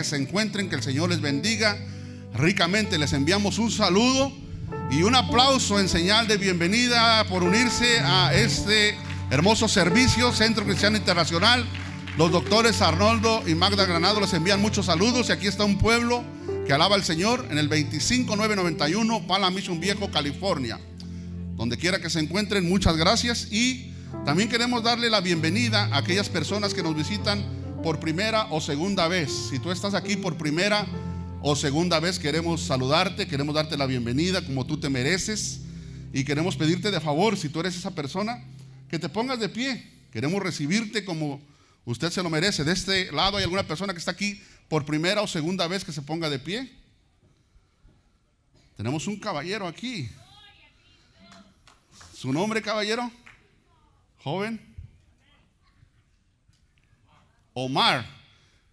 que se encuentren, que el Señor les bendiga ricamente. Les enviamos un saludo y un aplauso en señal de bienvenida por unirse a este hermoso servicio, Centro Cristiano Internacional. Los doctores Arnoldo y Magda Granado les envían muchos saludos. Y aquí está un pueblo que alaba al Señor en el 25991 Palm Mission Viejo, California. Donde quiera que se encuentren, muchas gracias. Y también queremos darle la bienvenida a aquellas personas que nos visitan por primera o segunda vez. Si tú estás aquí por primera o segunda vez, queremos saludarte, queremos darte la bienvenida como tú te mereces. Y queremos pedirte de favor, si tú eres esa persona, que te pongas de pie. Queremos recibirte como usted se lo merece. De este lado hay alguna persona que está aquí por primera o segunda vez, que se ponga de pie. Tenemos un caballero aquí. ¿Su nombre, caballero? Joven. Omar.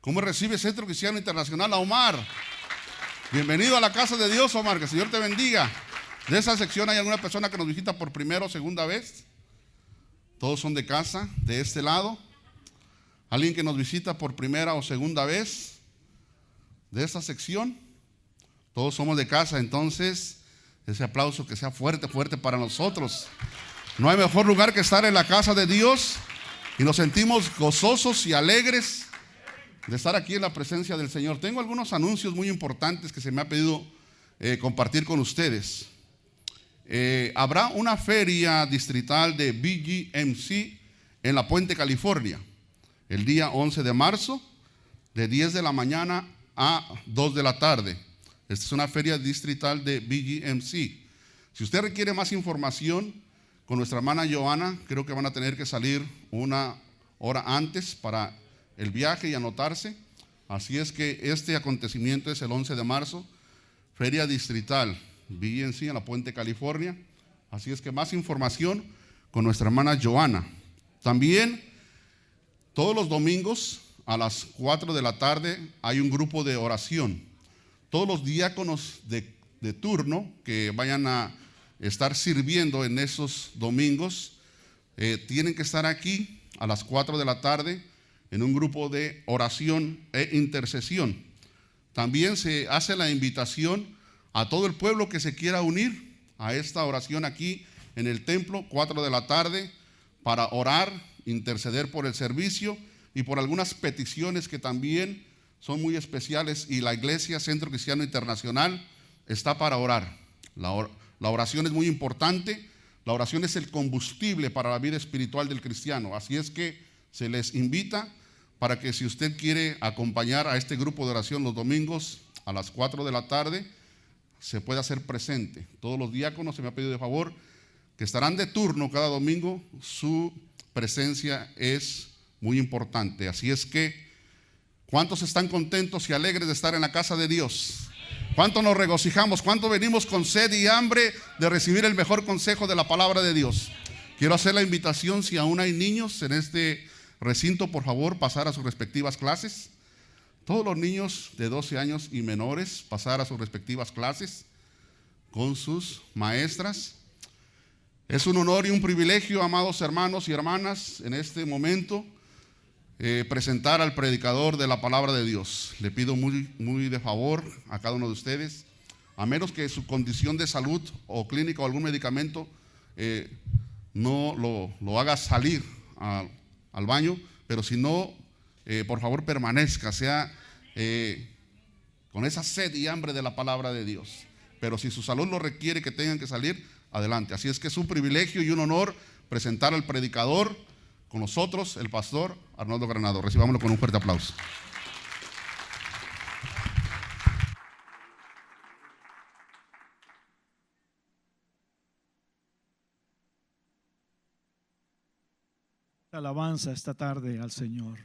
¿Cómo recibe Centro Cristiano Internacional a Omar? Bienvenido a la casa de Dios, Omar. Que el Señor te bendiga. De esa sección hay alguna persona que nos visita por primera o segunda vez. Todos son de casa. De este lado, alguien que nos visita por primera o segunda vez. De esta sección, todos somos de casa. Entonces, ese aplauso que sea fuerte, fuerte para nosotros. No hay mejor lugar que estar en la casa de Dios, y nos sentimos gozosos y alegres de estar aquí en la presencia del Señor. Tengo algunos anuncios muy importantes que se me ha pedido compartir con ustedes. Habrá una feria distrital de BGMC en La Puente, California, el día 11 de marzo, de 10 de la mañana a 2 de la tarde. Esta es una feria distrital de BGMC. Si usted requiere más información, con nuestra hermana Joana, creo que van a tener que salir una hora antes para el viaje y anotarse. Así es que este acontecimiento es el 11 de marzo, feria distrital BGMC en La Puente, California. Así es que más información con nuestra hermana Joana. También todos los domingos a las 4 de la tarde hay un grupo de oración. Todos los diáconos de turno que vayan a estar sirviendo en esos domingos tienen que estar aquí a las 4 de la tarde en un grupo de oración e intercesión. También se hace la invitación a todo el pueblo que se quiera unir a esta oración aquí en el templo, 4 de la tarde, para orar, interceder por el servicio y por algunas peticiones que también son muy especiales, y la Iglesia Centro Cristiano Internacional está para orar. La oración es muy importante. La oración es el combustible para la vida espiritual del cristiano. Así es que se les invita para que, si usted quiere acompañar a este grupo de oración los domingos a las 4 de la tarde, se pueda hacer presente. Todos los diáconos, se me ha pedido de favor, que estarán de turno cada domingo, su presencia es muy importante. Así es que, ¿cuántos están contentos y alegres de estar en la casa de Dios? ¿Cuánto nos regocijamos? ¿Cuánto venimos con sed y hambre de recibir el mejor consejo de la palabra de Dios? Quiero hacer la invitación, si aún hay niños en este recinto, por favor, pasar a sus respectivas clases. Todos los niños de 12 años y menores, pasar a sus respectivas clases con sus maestras. Es un honor y un privilegio, amados hermanos y hermanas, en este momento presentar al predicador de la palabra de Dios. Le pido muy de favor a cada uno de ustedes, a menos que su condición de salud o clínica o algún medicamento no lo haga salir al baño, pero si no, por favor permanezca, sea con esa sed y hambre de la palabra de Dios. Pero si su salud lo requiere que tengan que salir, adelante. Así es que es un privilegio y un honor presentar al predicador con nosotros, el pastor Arnoldo Granado. Recibámoslo con un fuerte aplauso. Alabanza esta tarde al Señor.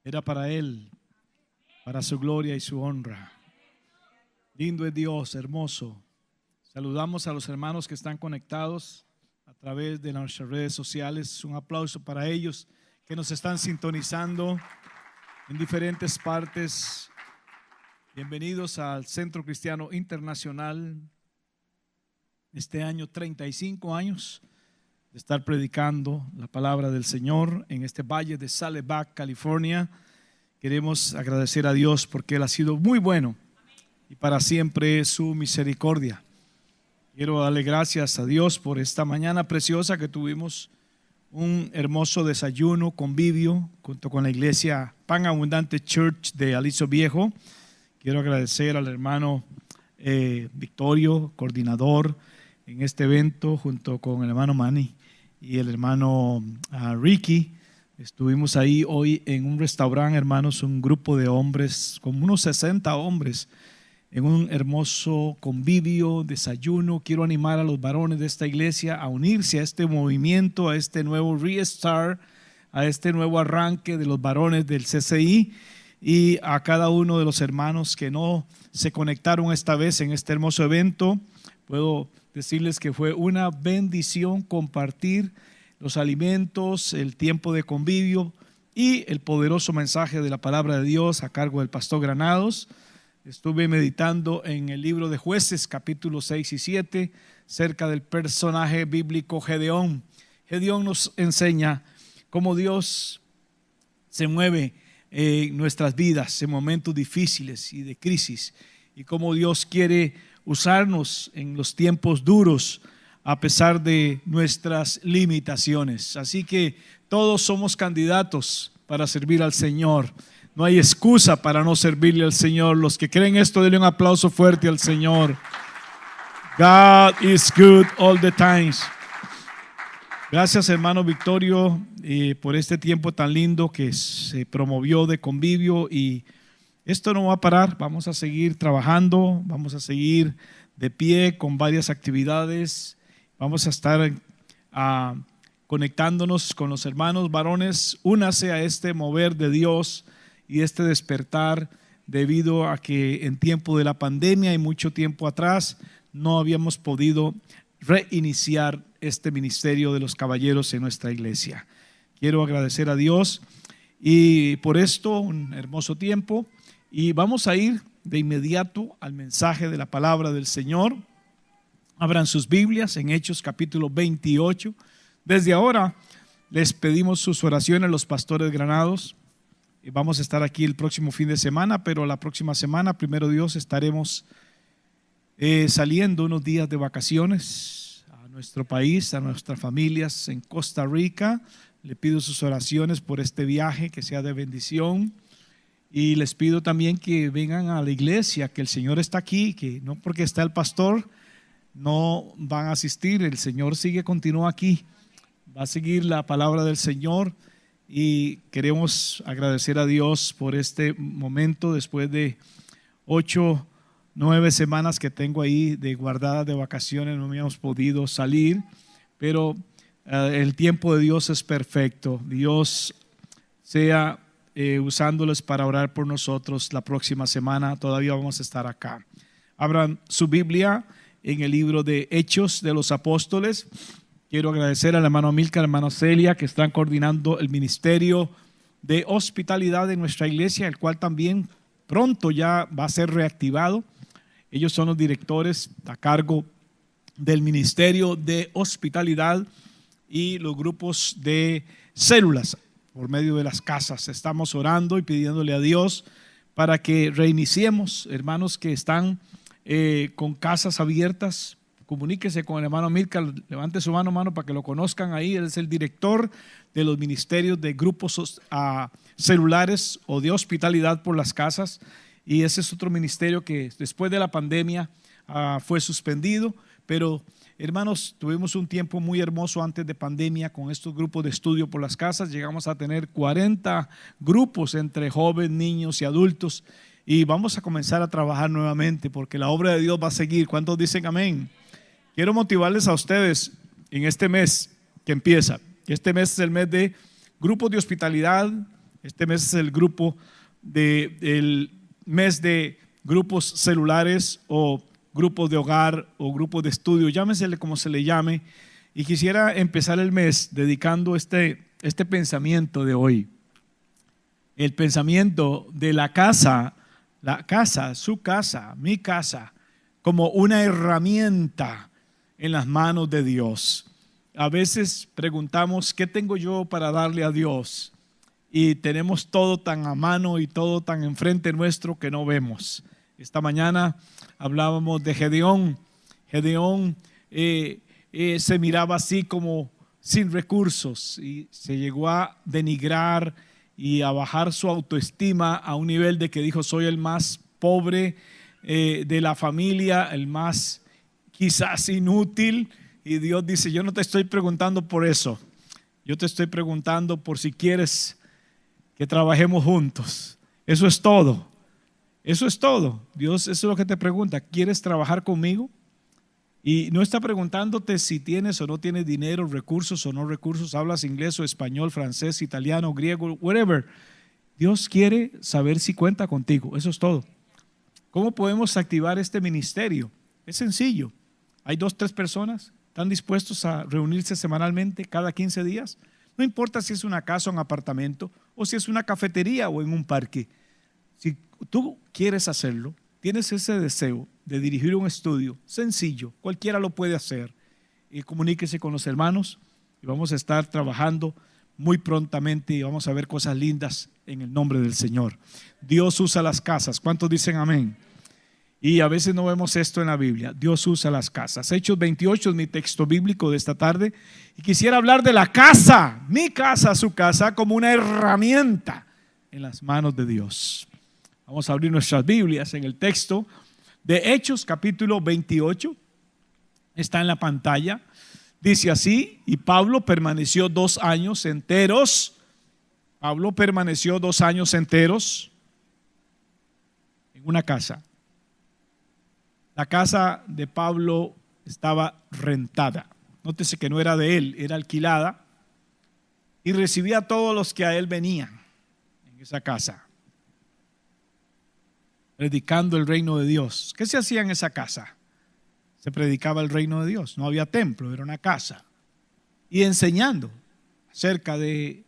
Era para Él, para su gloria y su honra. Lindo es Dios, hermoso. Saludamos a los hermanos que están conectados a través de nuestras redes sociales. Un aplauso para ellos que nos están sintonizando en diferentes partes. Bienvenidos al Centro Cristiano Internacional. Este año 35 años de estar predicando la palabra del Señor en este valle de Saddleback, California. queremos agradecer a Dios porque Él ha sido muy bueno y para siempre es su misericordia. Quiero darle gracias a Dios por esta mañana preciosa que tuvimos un hermoso desayuno, convivio, junto con la iglesia Pan Abundante Church de Aliso Viejo. Quiero agradecer al hermano Victorio, coordinador en este evento, junto con el hermano Manny y el hermano Ricky. Estuvimos ahí hoy en un restaurante, hermanos, un grupo de hombres, como unos 60 hombres, en un hermoso convivio, desayuno. Quiero animar a los varones de esta iglesia a unirse a este movimiento, a este nuevo restart, a este nuevo arranque de los varones del CCI, y a cada uno de los hermanos que no se conectaron esta vez en este hermoso evento. Puedo decirles que fue una bendición compartir los alimentos, el tiempo de convivio y el poderoso mensaje de la palabra de Dios a cargo del pastor Granados. Estuve meditando en el libro de Jueces, capítulos 6 y 7, cerca del personaje bíblico Gedeón. Gedeón nos enseña cómo Dios se mueve en nuestras vidas en momentos difíciles y de crisis, y cómo Dios quiere usarnos en los tiempos duros a pesar de nuestras limitaciones. Así que todos somos candidatos para servir al Señor. No hay excusa para no servirle al Señor. Los que creen esto, denle un aplauso fuerte al Señor. God is good all the times. Gracias, hermano Victorio, por este tiempo tan lindo que se promovió de convivio, y esto no va a parar. Vamos a seguir trabajando, vamos a seguir de pie con varias actividades. Vamos a estar conectándonos con los hermanos varones. Únase a este mover de Dios y este despertar, debido a que en tiempo de la pandemia y mucho tiempo atrás no habíamos podido reiniciar este ministerio de los caballeros en nuestra iglesia. Quiero agradecer a Dios y por esto un hermoso tiempo, y vamos a ir de inmediato al mensaje de la palabra del Señor. Abran sus Biblias en Hechos capítulo 28. Desde ahora les pedimos sus oraciones, los pastores Granados. Vamos a estar aquí el próximo fin de semana, pero la próxima semana, primero Dios, estaremos saliendo unos días de vacaciones a nuestro país, a nuestras familias en Costa Rica. Le pido sus oraciones por este viaje, que sea de bendición. Y les pido también que vengan a la iglesia, que el Señor está aquí, que no porque está el pastor no van a asistir. El Señor continúa aquí, va a seguir la palabra del Señor, y queremos agradecer a Dios por este momento después de 8, 9 semanas que tengo ahí de guardadas de vacaciones. No habíamos podido salir, pero el tiempo de Dios es perfecto. Dios sea usándoles para orar por nosotros. La próxima semana todavía vamos a estar acá. Abran su Biblia en el libro de Hechos de los Apóstoles. Quiero agradecer al hermano Milka, al hermano Celia, que están coordinando el ministerio de hospitalidad de nuestra iglesia, el cual también pronto ya va a ser reactivado. Ellos son los directores a cargo del ministerio de hospitalidad y los grupos de células por medio de las casas. Estamos orando y pidiéndole a Dios para que reiniciemos. Hermanos que están con casas abiertas, comuníquese con el hermano Milka, levante su mano, hermano, para que lo conozcan ahí. Él es el director de los ministerios de grupos celulares o de hospitalidad por las casas, y ese es otro ministerio que después de la pandemia fue suspendido. Pero hermanos, tuvimos un tiempo muy hermoso antes de pandemia con estos grupos de estudio por las casas. Llegamos a tener 40 grupos entre jóvenes, niños y adultos, y vamos a comenzar a trabajar nuevamente porque la obra de Dios va a seguir. ¿Cuántos dicen amén? Quiero motivarles a ustedes en este mes que empieza. Este mes es el mes de grupos de hospitalidad. Este mes es el mes de grupos celulares o grupos de hogar o grupos de estudio, llámesele como se le llame. Y quisiera empezar el mes dedicando este pensamiento de hoy. El pensamiento de la casa, su casa, mi casa, como una herramienta en las manos de Dios. A veces preguntamos, ¿qué tengo yo para darle a Dios? y tenemos todo tan a mano y todo tan enfrente nuestro que no vemos. Esta mañana hablábamos de Gedeón. Gedeón se miraba así como sin recursos y se llegó a denigrar y a bajar su autoestima a un nivel de que dijo: soy el más pobre de la familia, el más quizás inútil. Y Dios dice: yo no te estoy preguntando por eso, yo te estoy preguntando por si quieres que trabajemos juntos. Eso es todo, eso es todo. Dios, eso es lo que te pregunta: ¿quieres trabajar conmigo? Y no está preguntándote si tienes o no tienes dinero, recursos o no recursos, hablas inglés o español, francés, italiano, griego, whatever. Dios quiere saber si cuenta contigo, eso es todo. ¿Cómo podemos activar este ministerio? Es sencillo. Hay 2, 3 personas, están dispuestos a reunirse semanalmente, cada 15 días. No importa si es una casa o un apartamento, o si es una cafetería o en un parque. Si tú quieres hacerlo, tienes ese deseo de dirigir un estudio sencillo, cualquiera lo puede hacer, y comuníquese con los hermanos y vamos a estar trabajando muy prontamente y vamos a ver cosas lindas en el nombre del Señor. Dios usa las casas. ¿Cuántos dicen amén? Y a veces no vemos esto en la Biblia. Dios usa las casas. Hechos 28 es mi texto bíblico de esta tarde y quisiera hablar de la casa, mi casa, su casa, como una herramienta en las manos de Dios. Vamos a abrir nuestras Biblias en el texto de Hechos capítulo 28. Está en la pantalla. Dice así: y Pablo permaneció 2 años enteros. Pablo permaneció 2 años enteros en una casa. La casa de Pablo estaba rentada. Nótese que no era de él, era alquilada. Y recibía a todos los que a él venían en esa casa, predicando el reino de Dios. ¿Qué se hacía en esa casa? Se predicaba el reino de Dios. No había templo, era una casa. Y enseñando acerca de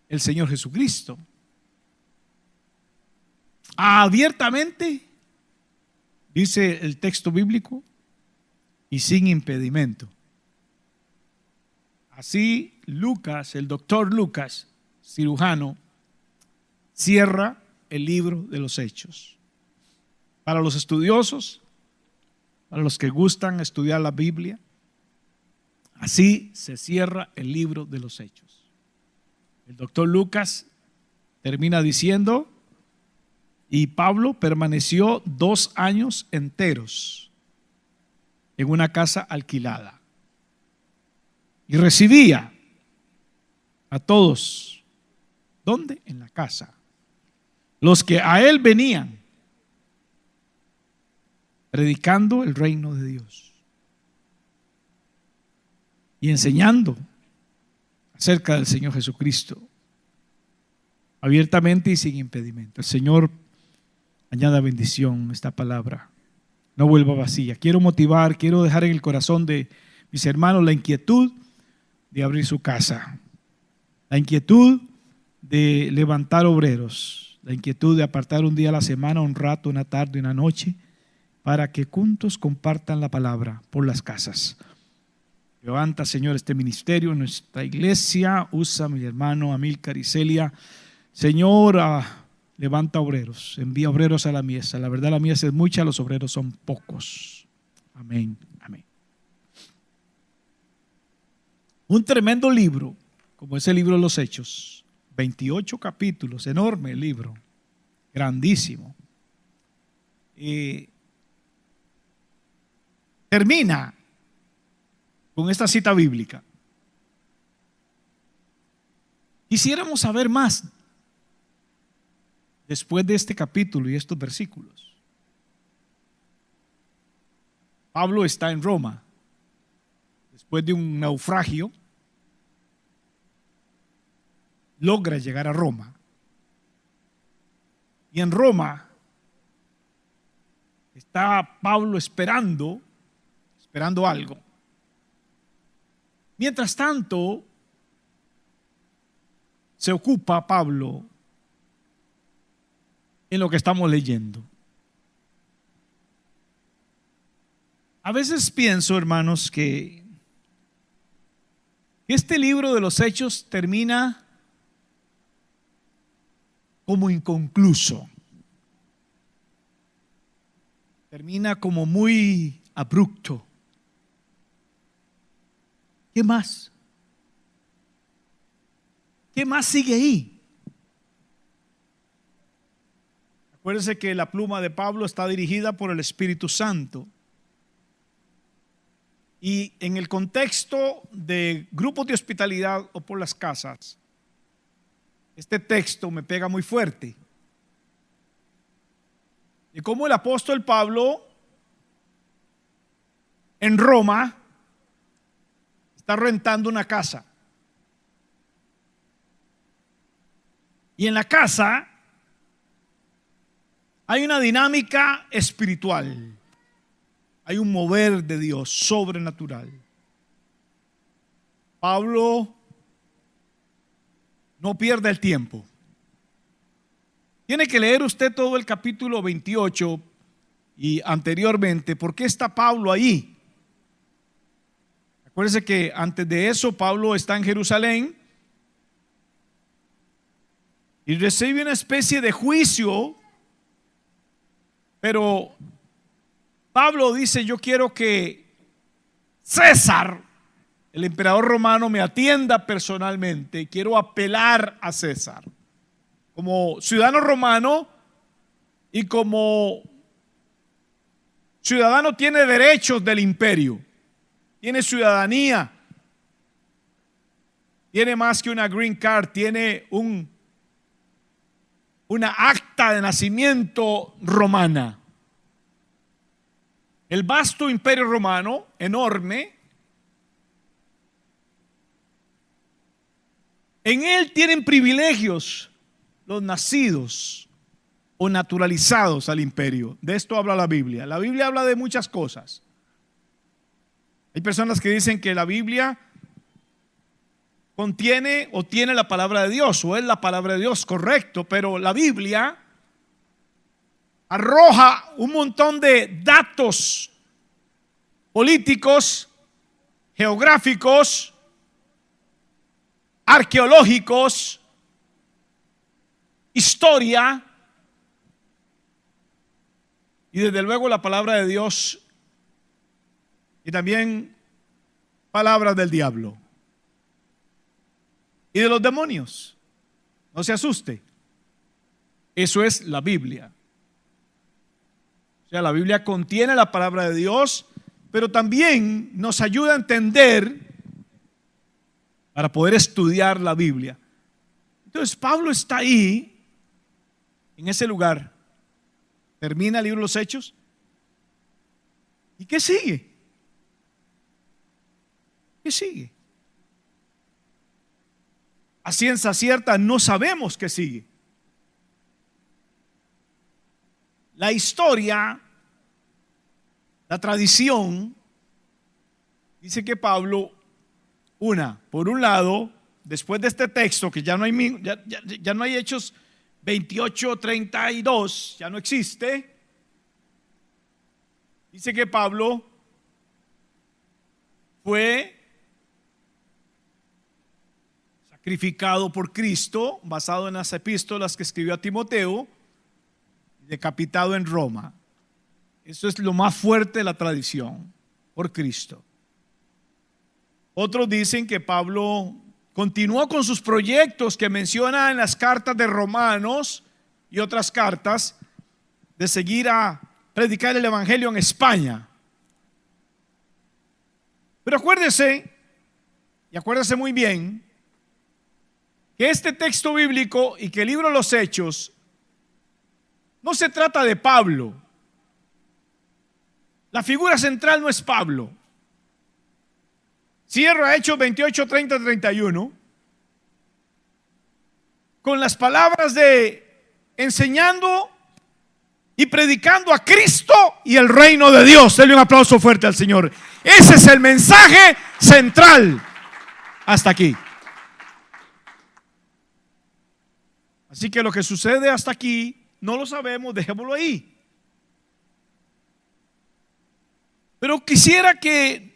el Señor Jesucristo. Abiertamente, dice el texto bíblico, y sin impedimento. Así Lucas, el doctor Lucas, cirujano, cierra el libro de los Hechos. Para los estudiosos, para los que gustan estudiar la Biblia, así se cierra el libro de los Hechos. El doctor Lucas termina diciendo: y Pablo permaneció 2 años enteros en una casa alquilada y recibía a todos. ¿Dónde? En la casa. Los que a él venían, predicando el reino de Dios y enseñando acerca del Señor Jesucristo, abiertamente y sin impedimento. El Señor añada bendición a esta palabra, no vuelva vacía. Quiero motivar, quiero dejar en el corazón de mis hermanos la inquietud de abrir su casa, la inquietud de levantar obreros, la inquietud de apartar un día a la semana, un rato, una tarde, una noche, para que juntos compartan la palabra por las casas. Levanta, Señor, este ministerio en nuestra iglesia. Usa a mi hermano Amílcar y Celia. Señor, levanta obreros, envía obreros a la mies. La verdad, la mies es mucha, los obreros son pocos. Amén, amén. Un tremendo libro, como es el libro de los Hechos. 28 capítulos, enorme el libro, grandísimo. Termina con esta cita bíblica. Quisiéramos saber más después de este capítulo y estos versículos. Pablo está en Roma después de un naufragio, logra llegar a Roma y en Roma está Pablo esperando algo. Mientras tanto, se ocupa Pablo en lo que estamos leyendo. A veces pienso, hermanos, que este libro de los Hechos termina como inconcluso. Termina como muy abrupto. ¿Qué más? ¿Qué más sigue ahí? Acuérdense que la pluma de Pablo está dirigida por el Espíritu Santo. Y en el contexto de grupos de hospitalidad o por las casas, este texto me pega muy fuerte. Y como el apóstol Pablo en Roma está rentando una casa. Y en la casa hay una dinámica espiritual. Hay un mover de Dios sobrenatural. Pablo no pierde el tiempo. Tiene que leer usted todo el capítulo 28 y anteriormente. ¿Por qué está Pablo ahí? Acuérdense que antes de eso Pablo está en Jerusalén y recibe una especie de juicio, pero Pablo dice: yo quiero que César, el emperador romano, me atienda personalmente. Quiero apelar a César. Como ciudadano romano y como ciudadano tiene derechos del imperio, tiene ciudadanía, tiene más que una green card, tiene una acta de nacimiento romana. El vasto imperio romano, enorme, en él tienen privilegios los nacidos o naturalizados al imperio. De esto habla la Biblia. La Biblia habla de muchas cosas. Hay personas que dicen que la Biblia contiene o tiene la palabra de Dios, o es la palabra de Dios, correcto, pero la Biblia arroja un montón de datos políticos, geográficos, arqueológicos, historia, y desde luego la palabra de Dios, y también palabras del diablo y de los demonios. No se asuste, eso es la Biblia. O sea, la Biblia contiene la palabra de Dios, pero también nos ayuda a entender para poder estudiar la Biblia. Entonces Pablo está ahí, en ese lugar, termina el libro de los Hechos. ¿Y qué sigue? ¿Qué sigue? A ciencia cierta no sabemos qué sigue. La historia, la tradición, dice que Pablo, por un lado, después de este texto, que ya no hay Hechos 28, 32, ya no existe, dice que Pablo fue sacrificado por Cristo, basado en las epístolas que escribió a Timoteo, decapitado en Roma. Eso es lo más fuerte de la tradición, por Cristo. Otros dicen que Pablo continuó con sus proyectos que menciona en las cartas de Romanos y otras cartas, de seguir a predicar el evangelio en España. Pero acuérdese, y acuérdese muy bien, que este texto bíblico y que el libro de los Hechos no se trata de Pablo. La figura central no es Pablo. Cierra Hechos 28, 30, 31 con las palabras de enseñando y predicando a Cristo y el reino de Dios. Denle un aplauso fuerte al Señor. Ese es el mensaje central hasta aquí. Así que lo que sucede hasta aquí no lo sabemos, dejémoslo ahí. Pero quisiera que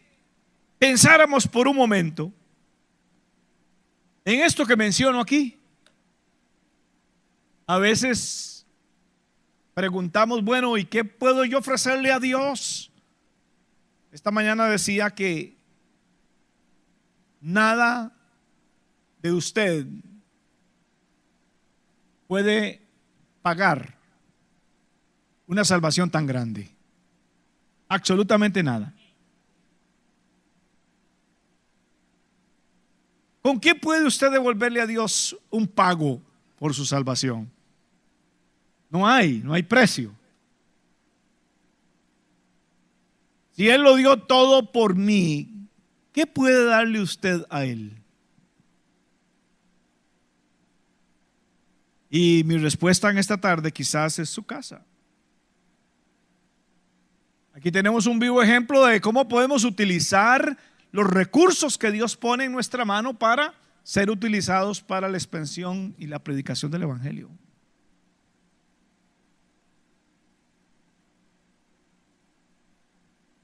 pensáramos por un momento en esto que menciono aquí. A veces preguntamos, bueno, ¿y qué puedo yo ofrecerle a Dios? Esta mañana decía que nada de usted puede pagar una salvación tan grande. Absolutamente nada. ¿Con qué puede usted devolverle a Dios un pago por su salvación? No hay precio. Si Él lo dio todo por mí, ¿qué puede darle usted a Él? Y mi respuesta en esta tarde quizás es su casa. Aquí tenemos un vivo ejemplo de cómo podemos utilizar los recursos que Dios pone en nuestra mano para ser utilizados para la expansión y la predicación del Evangelio.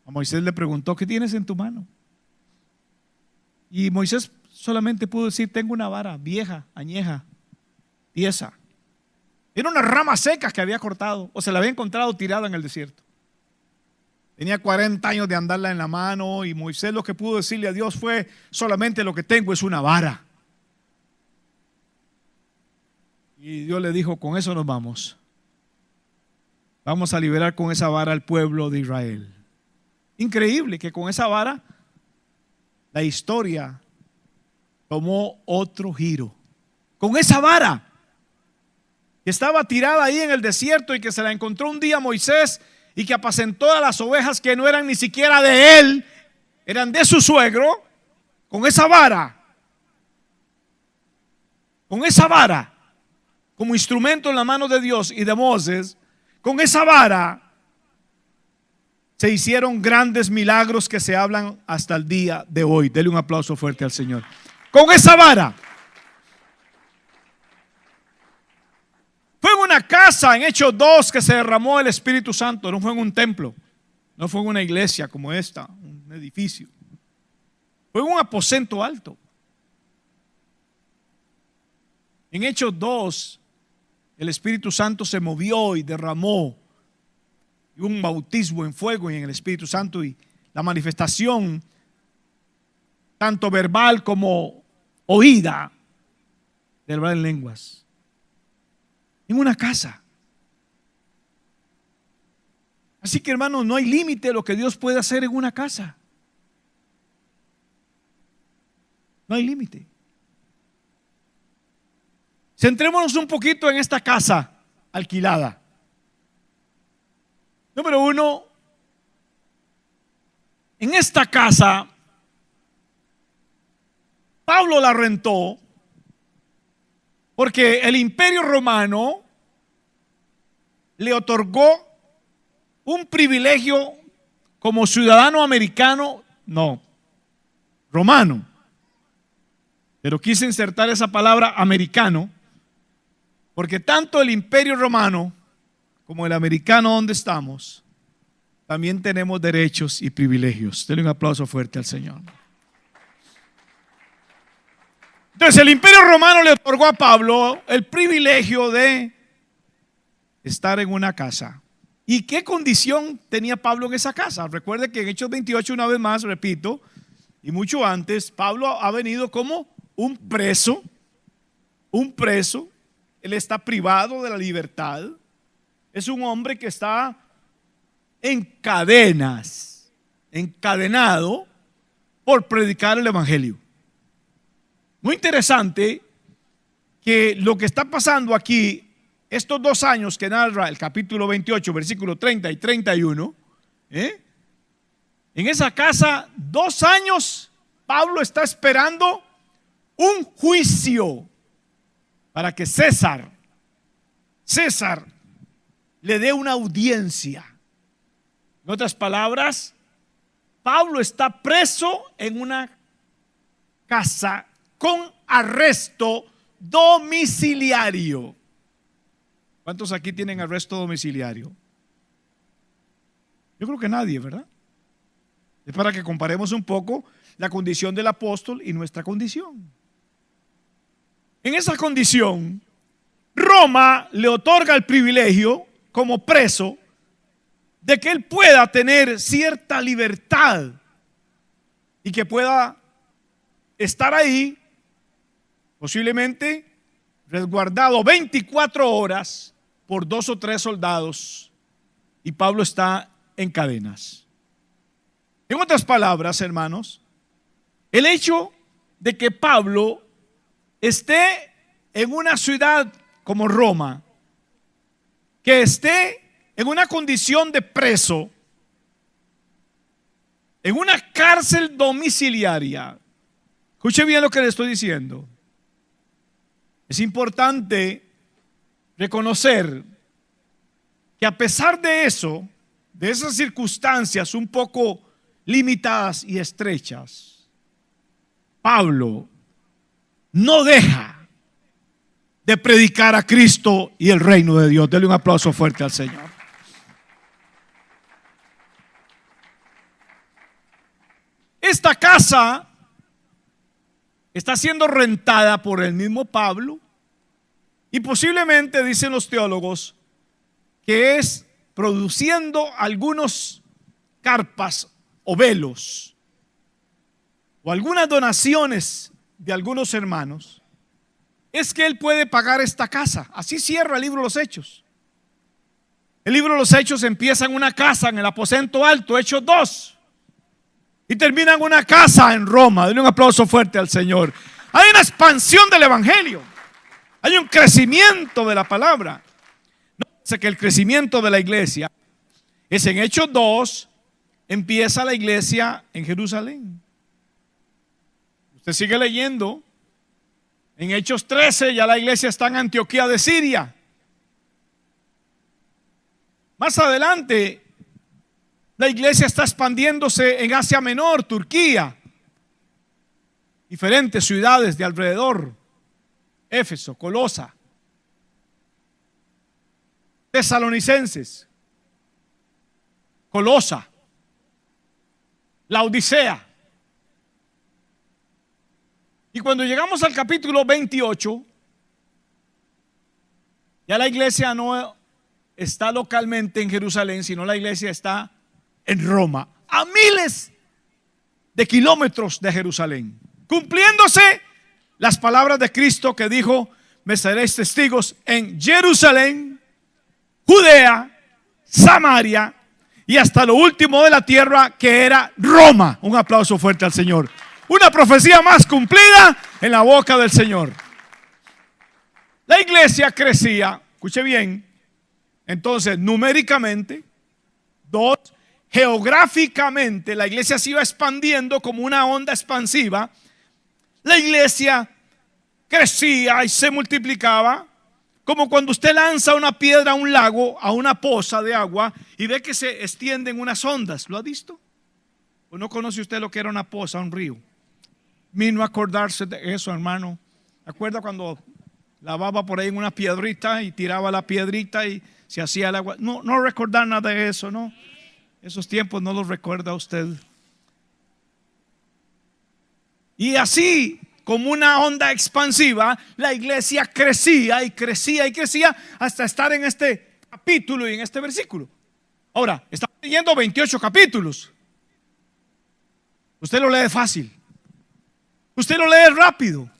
A Moisés le preguntó, ¿qué tienes en tu mano? Y Moisés solamente pudo decir, tengo una vara vieja, añeja, tiesa. Era una rama seca que había cortado o se la había encontrado tirada en el desierto. Tenía 40 años de andarla en la mano y Moisés lo que pudo decirle a Dios fue, solamente lo que tengo es una vara. Y Dios le dijo, con eso nos vamos. Vamos a liberar con esa vara al pueblo de Israel. Increíble que con esa vara la historia tomó otro giro. Con esa vara que estaba tirada ahí en el desierto y que se la encontró un día Moisés y que apacentó a las ovejas que no eran ni siquiera de él, eran de su suegro. Con esa vara como instrumento en la mano de Dios y de Moisés, con esa vara se hicieron grandes milagros que se hablan hasta el día de hoy. Dele un aplauso fuerte al Señor. Con esa vara. Fue en una casa, en Hechos 2, que se derramó el Espíritu Santo. No fue en un templo, no fue en una iglesia como esta, un edificio. Fue en un aposento alto. En Hechos 2, el Espíritu Santo se movió y derramó. Y un bautismo en fuego y en el Espíritu Santo y la manifestación, tanto verbal como oída, de hablar en lenguas. En una casa. Así que, hermanos, no hay límite a lo que Dios puede hacer en una casa. No hay límite. Centrémonos un poquito en esta casa alquilada. Número uno, en esta casa, Pablo la rentó porque el Imperio Romano le otorgó un privilegio como ciudadano americano, no, romano. Pero quise insertar esa palabra americano, porque tanto el Imperio Romano como el americano donde estamos, también tenemos derechos y privilegios. Denle un aplauso fuerte al Señor. Entonces el Imperio Romano le otorgó a Pablo el privilegio de estar en una casa. ¿Y qué condición tenía Pablo en esa casa? Recuerde que en Hechos 28, una vez más, repito, y mucho antes, Pablo ha venido como un preso. Él está privado de la libertad. Es un hombre que está en cadenas, encadenado por predicar el Evangelio. Muy interesante que lo que está pasando aquí, estos 2 años que narra el capítulo 28, versículos 30 y 31, en esa casa, 2 años, Pablo está esperando un juicio para que César le dé una audiencia. En otras palabras, Pablo está preso en una casa con arresto domiciliario. ¿Cuántos aquí tienen arresto domiciliario? Yo creo que nadie, ¿verdad? Es para que comparemos un poco la condición del apóstol y nuestra condición. En esa condición, Roma le otorga el privilegio como preso de que él pueda tener cierta libertad y que pueda estar ahí, posiblemente resguardado 24 horas por 2 o 3 soldados, y Pablo está en cadenas. En otras palabras, hermanos, el hecho de que Pablo esté en una ciudad como Roma, que esté en una condición de preso, en una cárcel domiciliaria, escuche bien lo que le estoy diciendo. Es importante reconocer que a pesar de eso, de esas circunstancias un poco limitadas y estrechas, Pablo no deja de predicar a Cristo y el reino de Dios. Denle un aplauso fuerte al Señor. Esta casa está siendo rentada por el mismo Pablo y posiblemente, dicen los teólogos, que es produciendo algunos carpas o velos o algunas donaciones de algunos hermanos. Es que él puede pagar esta casa. Así cierra el libro de los Hechos. El libro de los Hechos empieza en una casa en el aposento alto, Hechos 2. Y termina en una casa en Roma. Denle un aplauso fuerte al Señor. Hay una expansión del evangelio. Hay un crecimiento de la palabra. No sé que el crecimiento de la iglesia es en Hechos 2. Empieza la iglesia en Jerusalén. Usted sigue leyendo. En Hechos 13 ya la iglesia está en Antioquía de Siria. Más adelante la iglesia está expandiéndose en Asia Menor, Turquía, diferentes ciudades de alrededor, Éfeso, Colosa, Tesalonicenses, Colosa, Laodicea. Y cuando llegamos al capítulo 28, ya la iglesia no está localmente en Jerusalén, sino la iglesia está en Roma, a miles de kilómetros de Jerusalén, cumpliéndose las palabras de Cristo que dijo: me seréis testigos en Jerusalén, Judea, Samaria y hasta lo último de la tierra, que era Roma. Un aplauso fuerte al Señor. Una profecía más cumplida en la boca del Señor. La iglesia crecía, escuche bien, entonces numéricamente. 2, geográficamente la iglesia se iba expandiendo como una onda expansiva. La iglesia crecía y se multiplicaba, como cuando usted lanza una piedra a un lago, a una poza de agua, y ve que se extienden unas ondas. ¿Lo ha visto? ¿O no conoce usted lo que era una poza, un río? Vino a acordarse de eso, hermano. ¿Acuerda cuando lavaba por ahí en una piedrita y tiraba la piedrita y se hacía el agua? No recordar nada de eso, ¿no? Esos tiempos no los recuerda usted. Y así, como una onda expansiva, la iglesia crecía y crecía y crecía hasta estar en este capítulo y en este versículo. Ahora, estamos leyendo 28 capítulos. Usted lo lee fácil. Usted lo lee rápido.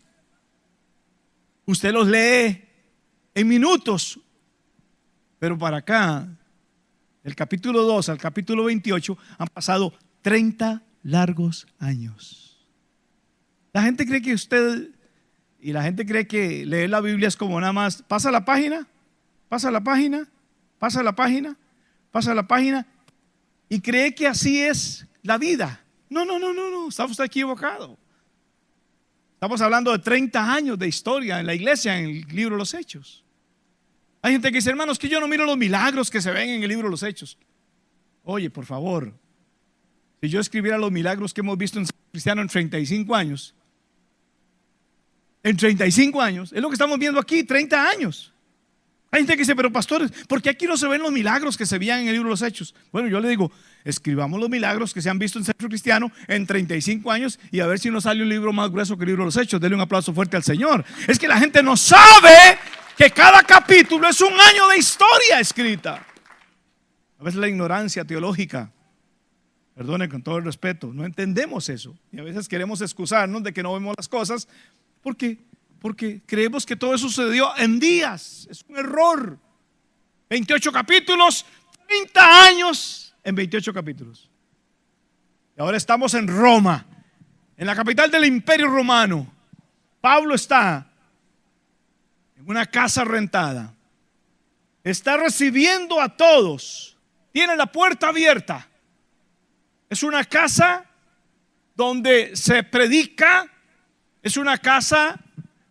Usted los lee en minutos. Pero para acá, del capítulo 2 al capítulo 28, han pasado 30 largos años. La gente cree que usted, y la gente cree que leer la Biblia es como nada más, pasa la página, pasa la página, pasa la página, pasa la página, y cree que así es la vida. No, está usted equivocado. Estamos hablando de 30 años de historia en la iglesia, en el libro de los Hechos. Hay gente que dice: hermanos, que yo no miro los milagros que se ven en el libro de los Hechos. Oye, por favor, si yo escribiera los milagros que hemos visto en Cristiano en 35 años, es lo que estamos viendo aquí, 30 años. Hay gente que dice: pero pastores, ¿por qué aquí no se ven los milagros que se veían en el libro de los Hechos? Bueno, yo le digo: escribamos los milagros que se han visto en Centro Cristiano en 35 años y a ver si nos sale un libro más grueso que el libro de los Hechos. Dele un aplauso fuerte al Señor. Es que la gente no sabe que cada capítulo es un año de historia escrita. A veces la ignorancia teológica, perdone con todo el respeto, no entendemos eso. Y a veces queremos excusarnos de que no vemos las cosas porque creemos que todo eso sucedió en días. Es un error. 28 capítulos, 30 años en 28 capítulos. Y ahora estamos en Roma, en la capital del Imperio Romano. Pablo está en una casa rentada. Está recibiendo a todos. Tiene la puerta abierta. Es una casa donde se predica. Es una casa,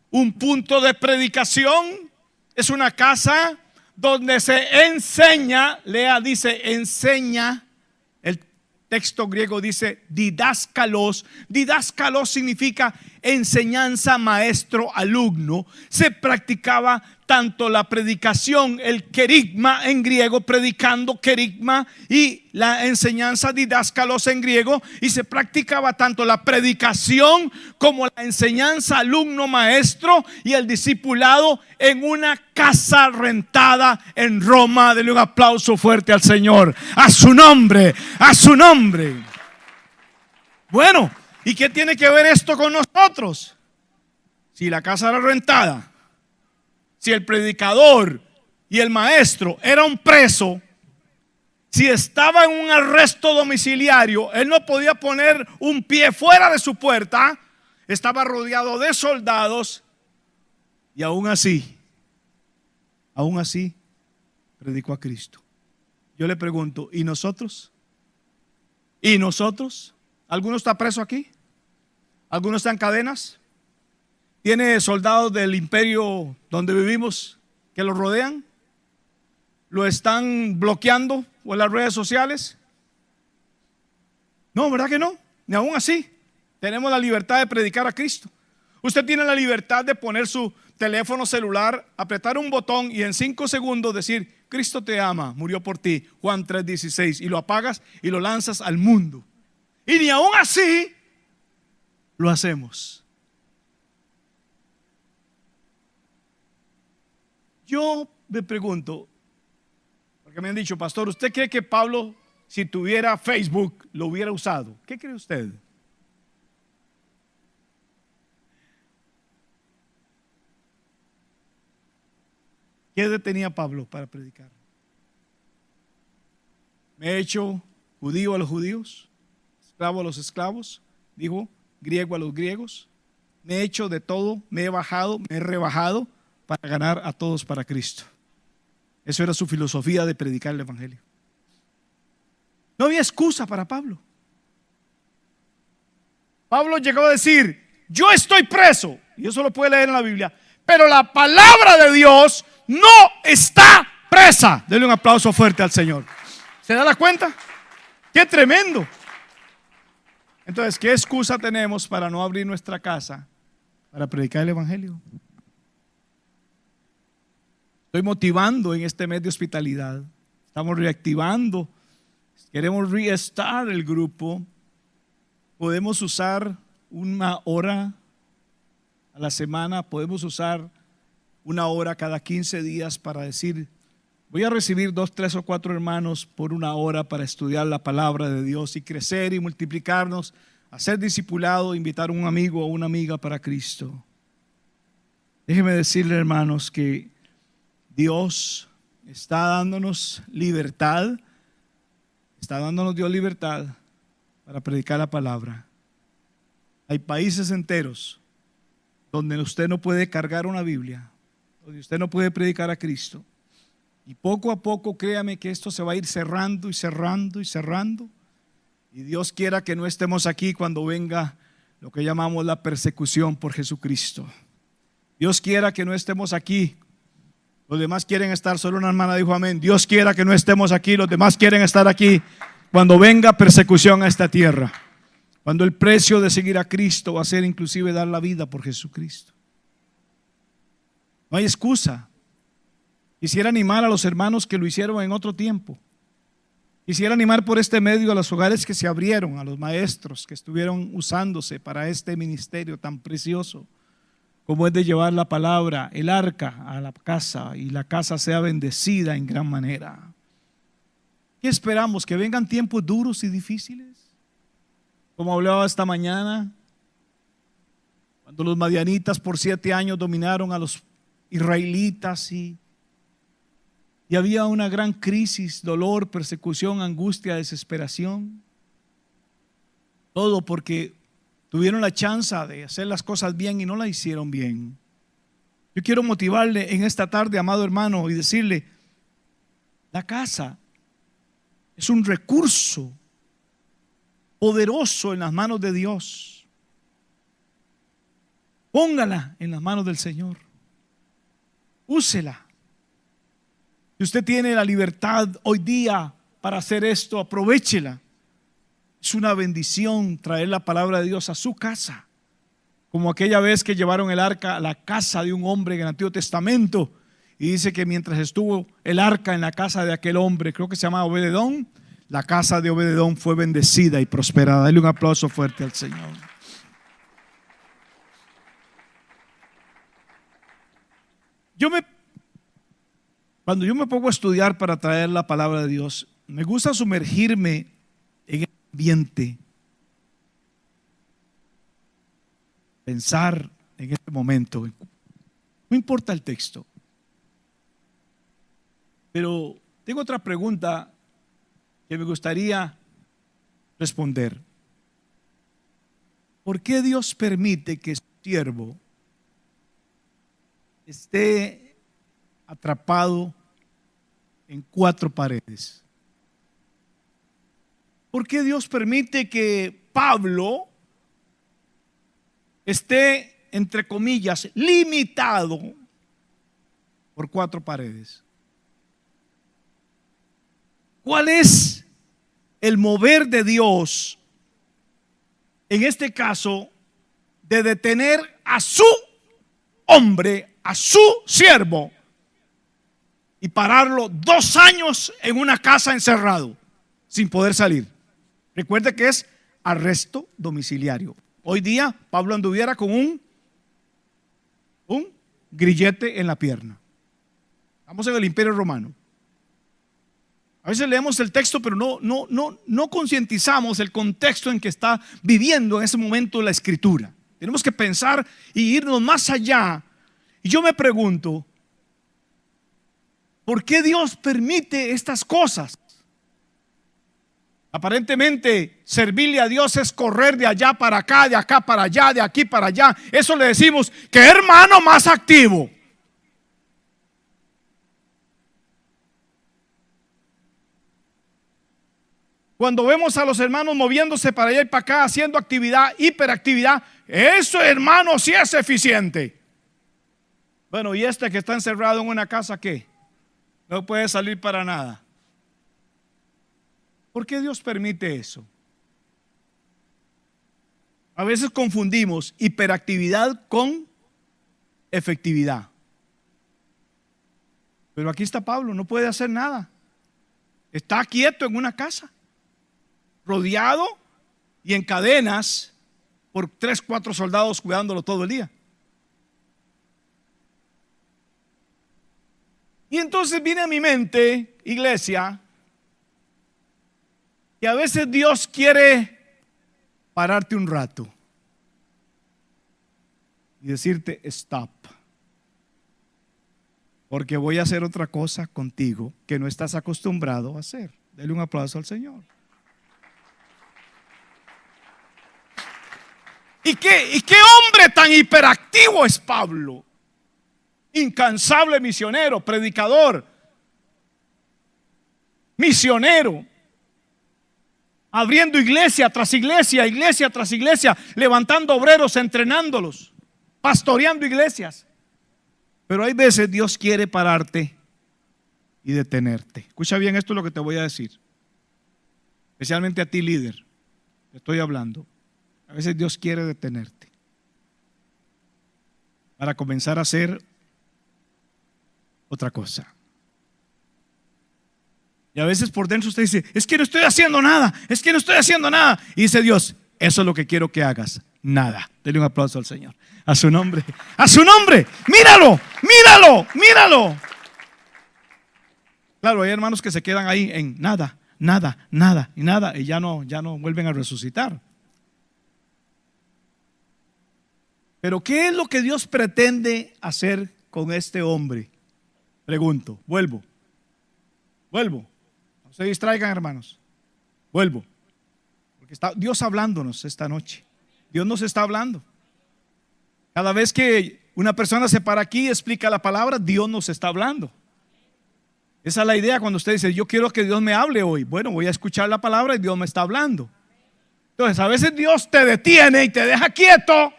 un punto de predicación. Es una casa donde se enseña. Lea, dice enseña. El texto griego dice didáscalos. Didáscalos significa enseñanza, maestro, alumno. Se practicaba tanto la predicación, el querigma en griego, predicando querigma, y la enseñanza didáscalos en griego, y se practicaba tanto la predicación como la enseñanza alumno, maestro y el discipulado en una casa rentada en Roma. Denle un aplauso fuerte al Señor, a su nombre, a su nombre. Bueno, ¿y qué tiene que ver esto con nosotros? Si la casa era rentada, si el predicador y el maestro era un preso, si estaba en un arresto domiciliario, él no podía poner un pie fuera de su puerta, estaba rodeado de soldados, y aún así predicó a Cristo. Yo le pregunto, ¿y nosotros? ¿Y nosotros? ¿Alguno está preso aquí? ¿Alguno está en cadenas? ¿Tiene soldados del imperio donde vivimos que lo rodean? ¿Lo están bloqueando por las redes sociales? No, ¿verdad que no? Ni aún así tenemos la libertad de predicar a Cristo. Usted tiene la libertad de poner su teléfono celular, apretar un botón y en 5 segundos decir: Cristo te ama, murió por ti, Juan 3:16, y lo apagas y lo lanzas al mundo. Y ni aún así lo hacemos. Yo me pregunto, porque me han dicho: pastor, ¿usted cree que Pablo, si tuviera Facebook, lo hubiera usado? ¿Qué cree usted? ¿Qué detenía a Pablo para predicar? Me he hecho judío a los judíos, esclavo a los esclavos, dijo, griego a los griegos. Me he hecho de todo, me he bajado, me he rebajado para ganar a todos para Cristo. Eso era su filosofía de predicar el evangelio. No había excusa para Pablo. Pablo llegó a decir: yo estoy preso, y eso lo puede leer en la Biblia, pero la palabra de Dios no está presa. Denle un aplauso fuerte al Señor. ¿Se da la cuenta? ¡Qué tremendo! Entonces, ¿qué excusa tenemos para no abrir nuestra casa para predicar el evangelio? Estoy motivando en este mes de hospitalidad. Estamos reactivando. Queremos reestar el grupo. Podemos usar 1 hora a la semana. Podemos usar 1 hora cada 15 días para decir: voy a recibir 2, 3 o 4 hermanos por 1 hora para estudiar la palabra de Dios y crecer y multiplicarnos, hacer discipulado, invitar a un amigo o una amiga para Cristo. Déjeme decirle, hermanos, que Dios está dándonos libertad. Está dándonos Dios libertad para predicar la palabra. Hay países enteros donde usted no puede cargar una Biblia, donde usted no puede predicar a Cristo. Y poco a poco, créame que esto se va a ir cerrando y cerrando y cerrando. Y Dios quiera que no estemos aquí cuando venga lo que llamamos la persecución por Jesucristo. Dios quiera que no estemos aquí. Los demás quieren estar, solo una hermana dijo amén. Dios quiera que no estemos aquí, los demás quieren estar aquí cuando venga persecución a esta tierra. Cuando el precio de seguir a Cristo va a ser inclusive dar la vida por Jesucristo. No hay excusa. Quisiera animar a los hermanos que lo hicieron en otro tiempo. Quisiera animar por este medio a los hogares que se abrieron, a los maestros que estuvieron usándose para este ministerio tan precioso. como es de llevar la palabra, el arca, a la casa y la casa sea bendecida en gran manera. ¿Qué esperamos? ¿Que vengan tiempos duros y difíciles? Como hablaba esta mañana, cuando los madianitas por 7 años dominaron a los israelitas y había una gran crisis, dolor, persecución, angustia, desesperación. Todo porque tuvieron la chance de hacer las cosas bien y no las hicieron bien. Yo quiero motivarle en esta tarde, amado hermano, y decirle, la casa es un recurso poderoso en las manos de Dios. Póngala en las manos del Señor. Úsela. Si usted tiene la libertad hoy día para hacer esto, aprovéchela. Es una bendición traer la palabra de Dios a su casa. Como aquella vez que llevaron el arca a la casa de un hombre en el Antiguo Testamento. Y dice que mientras estuvo el arca en la casa de aquel hombre, creo que se llama Obededón, la casa de Obededón fue bendecida y prosperada. Dale un aplauso fuerte al Señor. Cuando yo me pongo a estudiar para traer la palabra de Dios, me gusta sumergirme en el ambiente, pensar en este momento. No importa el texto, pero tengo otra pregunta que me gustaría responder. ¿Por qué Dios permite que su siervo esté atrapado en 4 paredes? ¿Por qué Dios permite que Pablo esté, entre comillas, limitado por 4 paredes? ¿Cuál es el mover de Dios, en este caso, de detener a su hombre, a su siervo, y pararlo 2 años en una casa encerrado, sin poder salir? Recuerde que es arresto domiciliario. Hoy día Pablo anduviera con un grillete en la pierna. Estamos en el Imperio Romano. A veces leemos el texto, pero no concientizamos el contexto en que está viviendo en ese momento la Escritura. Tenemos que pensar y irnos más allá. Y yo me pregunto, ¿por qué Dios permite estas cosas? Aparentemente, servirle a Dios es correr de allá para acá, de acá para allá, de aquí para allá. Eso le decimos, ¿qué hermano más activo? Cuando vemos a los hermanos moviéndose para allá y para acá, haciendo actividad, hiperactividad, eso, hermano, sí es eficiente. Bueno, ¿y este que está encerrado en una casa qué? No puede salir para nada. ¿Por qué Dios permite eso? A veces confundimos hiperactividad con efectividad. Pero aquí está Pablo, no puede hacer nada. Está quieto en una casa, rodeado y en cadenas por 3, 4 soldados cuidándolo todo el día. Y entonces viene a mi mente, iglesia, que a veces Dios quiere pararte un rato y decirte stop, porque voy a hacer otra cosa contigo que no estás acostumbrado a hacer. Dele un aplauso al Señor. ¿Y qué hombre tan hiperactivo es Pablo? Incansable misionero, predicador, misionero, abriendo iglesia tras iglesia, iglesia tras iglesia, levantando obreros, entrenándolos, pastoreando iglesias. Pero hay veces Dios quiere pararte y detenerte. Escucha bien, esto es lo que te voy a decir, especialmente a ti, líder. Te estoy hablando. A veces Dios quiere detenerte para comenzar a hacer otra cosa. Y a veces por dentro usted dice, es que no estoy haciendo nada, es que no estoy haciendo nada. Y dice Dios, eso es lo que quiero que hagas. Nada. Dele un aplauso al Señor. A su nombre. A su nombre. Míralo, míralo, míralo. Claro, hay hermanos que se quedan ahí en nada, nada, nada y nada, y ya no vuelven a resucitar. Pero ¿qué es lo que Dios pretende hacer con este hombre? Pregunto, vuelvo. No se distraigan, hermanos. Vuelvo. Porque está Dios hablándonos esta noche. Dios nos está hablando. Cada vez que una persona se para aquí y explica la palabra, Dios nos está hablando. Esa es la idea cuando usted dice, yo quiero que Dios me hable hoy. Bueno, voy a escuchar la palabra y Dios me está hablando. Entonces, a veces Dios te detiene y te deja quieto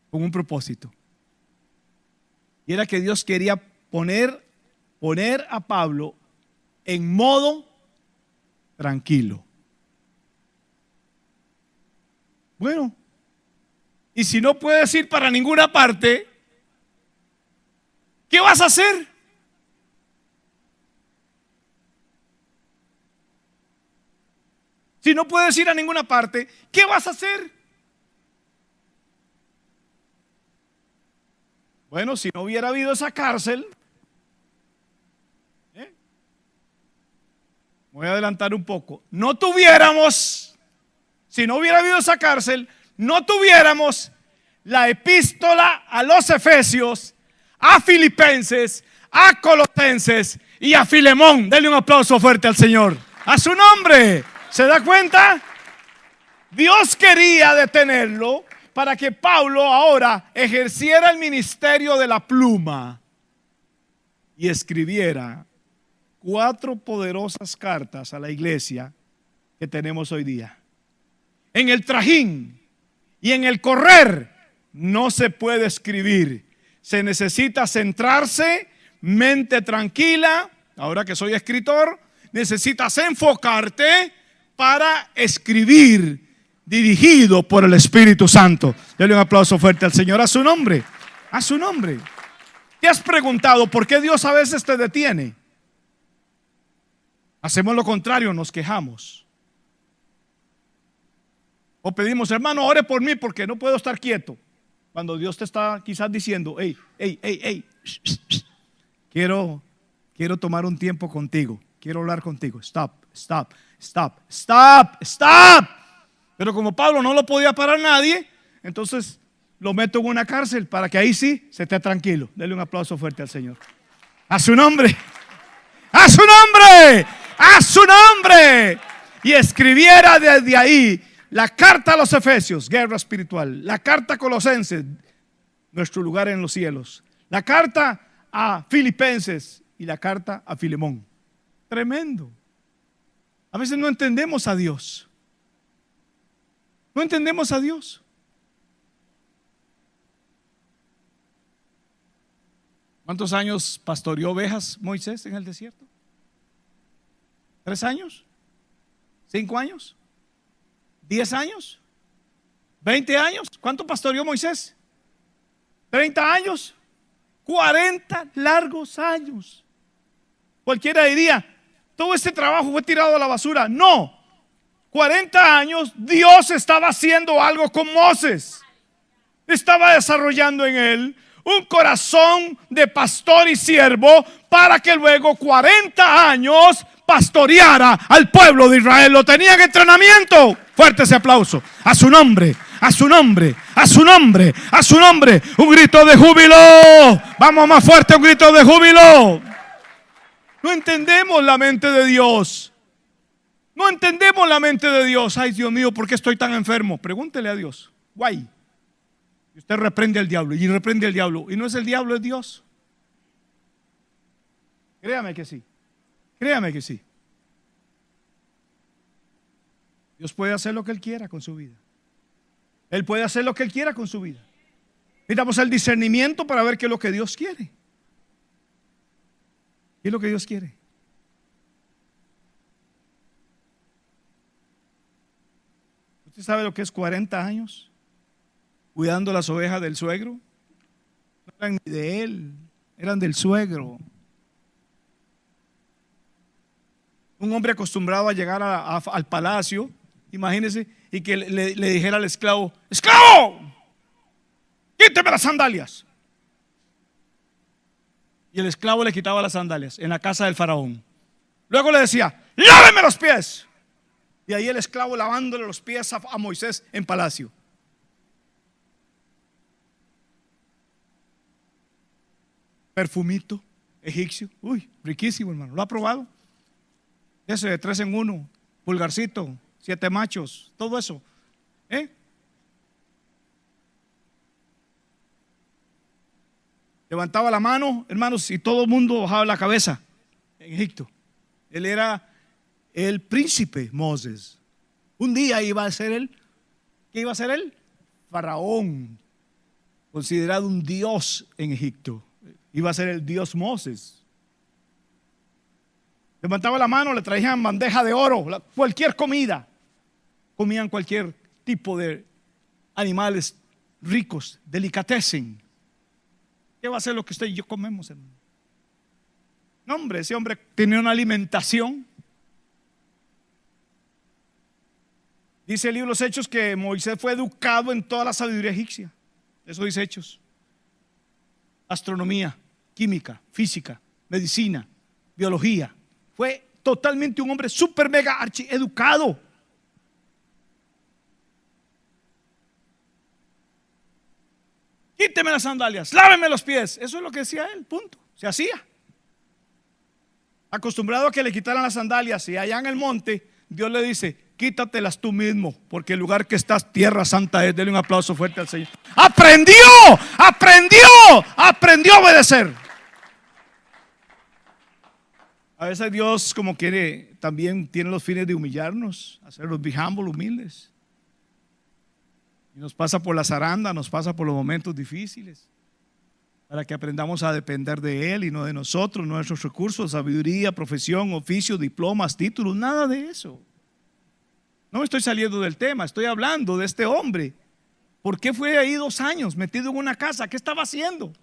con un propósito. Y era que Dios quería poner a Pablo en modo tranquilo. Bueno, y si no puedes ir para ninguna parte, ¿qué vas a hacer? Si no puedes ir a ninguna parte, ¿qué vas a hacer? Bueno, si no hubiera habido esa cárcel, voy a adelantar un poco, si no hubiera habido esa cárcel, no tuviéramos la epístola a los Efesios, a Filipenses, a Colosenses y a Filemón. Denle un aplauso fuerte al Señor. A su nombre. ¿Se da cuenta? Dios quería detenerlo para que Pablo ahora ejerciera el ministerio de la pluma y escribiera 4 poderosas cartas a la iglesia que tenemos hoy día. En el trajín y en el correr no se puede escribir. Se necesita centrarse, mente tranquila. Ahora que soy escritor, necesitas enfocarte para escribir dirigido por el Espíritu Santo. Dale un aplauso fuerte al Señor. A su nombre. A su nombre. ¿Te has preguntado por qué Dios a veces te detiene? Hacemos lo contrario, nos quejamos. O pedimos, hermano, ore por mí porque no puedo estar quieto. Cuando Dios te está quizás diciendo, hey, quiero tomar un tiempo contigo. Quiero hablar contigo. Stop. Pero como Pablo no lo podía parar nadie, entonces lo meto en una cárcel para que ahí sí se esté tranquilo. Dele un aplauso fuerte al Señor. A su nombre. A su nombre. A su nombre. Y escribiera desde ahí la carta a los Efesios, guerra espiritual. La carta a Colosenses, nuestro lugar en los cielos. La carta a Filipenses y la carta a Filemón. Tremendo. A veces no entendemos a Dios. No entendemos a Dios. ¿Cuántos años pastoreó ovejas Moisés en el desierto? ¿3 años? ¿5 años? ¿10 años? ¿20 años? ¿Cuánto pastoreó Moisés? ¿30 años? 40 largos años. Cualquiera diría, todo este trabajo fue tirado a la basura. No, 40 años Dios estaba haciendo algo con Moisés. Estaba desarrollando en él un corazón de pastor y siervo para que luego 40 años pastoreara al pueblo de Israel. Lo tenía en entrenamiento. Fuerte ese aplauso. A su nombre, a su nombre, a su nombre, a su nombre. Un grito de júbilo. Vamos más fuerte, un grito de júbilo. No entendemos la mente de Dios. No entendemos la mente de Dios. Ay, Dios mío, ¿por qué estoy tan enfermo? Pregúntele a Dios. Guay. Y usted reprende al diablo y reprende al diablo. Y no es el diablo, es Dios. Créame que sí. Créame que sí. Dios puede hacer lo que Él quiera con su vida. Él puede hacer lo que Él quiera con su vida. Necesitamos el discernimiento para ver qué es lo que Dios quiere. ¿Qué es lo que Dios quiere? ¿Usted sabe lo que es 40 años cuidando las ovejas del suegro? No eran ni de él, eran del suegro. Un hombre acostumbrado a llegar al palacio imagínense, y que le dijera al esclavo: ¡esclavo! ¡Quíteme las sandalias! Y el esclavo le quitaba las sandalias en la casa del faraón. Luego le decía: ¡láveme los pies! Y ahí el esclavo lavándole los pies a Moisés en palacio. Perfumito egipcio, uy, riquísimo, hermano. ¿Lo ha probado? Ese de 3 en 1, pulgarcito, 7 machos, todo eso. Levantaba la mano, hermanos, y todo el mundo bajaba la cabeza en Egipto. Él era el príncipe Moses. Un día iba a ser él. ¿Qué iba a ser él? Faraón, considerado un dios en Egipto. Iba a ser el dios Moses. Levantaba la mano, le traían bandeja de oro, cualquier comida. Comían cualquier tipo de animales ricos, delicatessen. ¿Qué va a ser lo que usted y yo comemos, hermano? No, hombre, ese hombre tenía una alimentación. Dice el libro de los Hechos que Moisés fue educado en toda la sabiduría egipcia. Eso dice Hechos. Astronomía, química, física, medicina, biología. Fue totalmente un hombre súper mega archi educado. Quíteme las sandalias, láveme los pies. Eso es lo que decía él, punto. Se hacía. Acostumbrado a que le quitaran las sandalias, y allá en el monte Dios le dice: quítatelas tú mismo, porque el lugar que estás, tierra santa es. Denle un aplauso fuerte al Señor. Aprendió a obedecer. A veces Dios, como quiere, también tiene los fines de humillarnos, hacernos be humble, humildes. Y nos pasa por la zaranda, nos pasa por los momentos difíciles, para que aprendamos a depender de Él y no de nosotros, nuestros recursos, sabiduría, profesión, oficio, diplomas, títulos, nada de eso. No me estoy saliendo del tema, estoy hablando de este hombre. ¿Por qué fue ahí 2 años metido en una casa? ¿Qué estaba haciendo?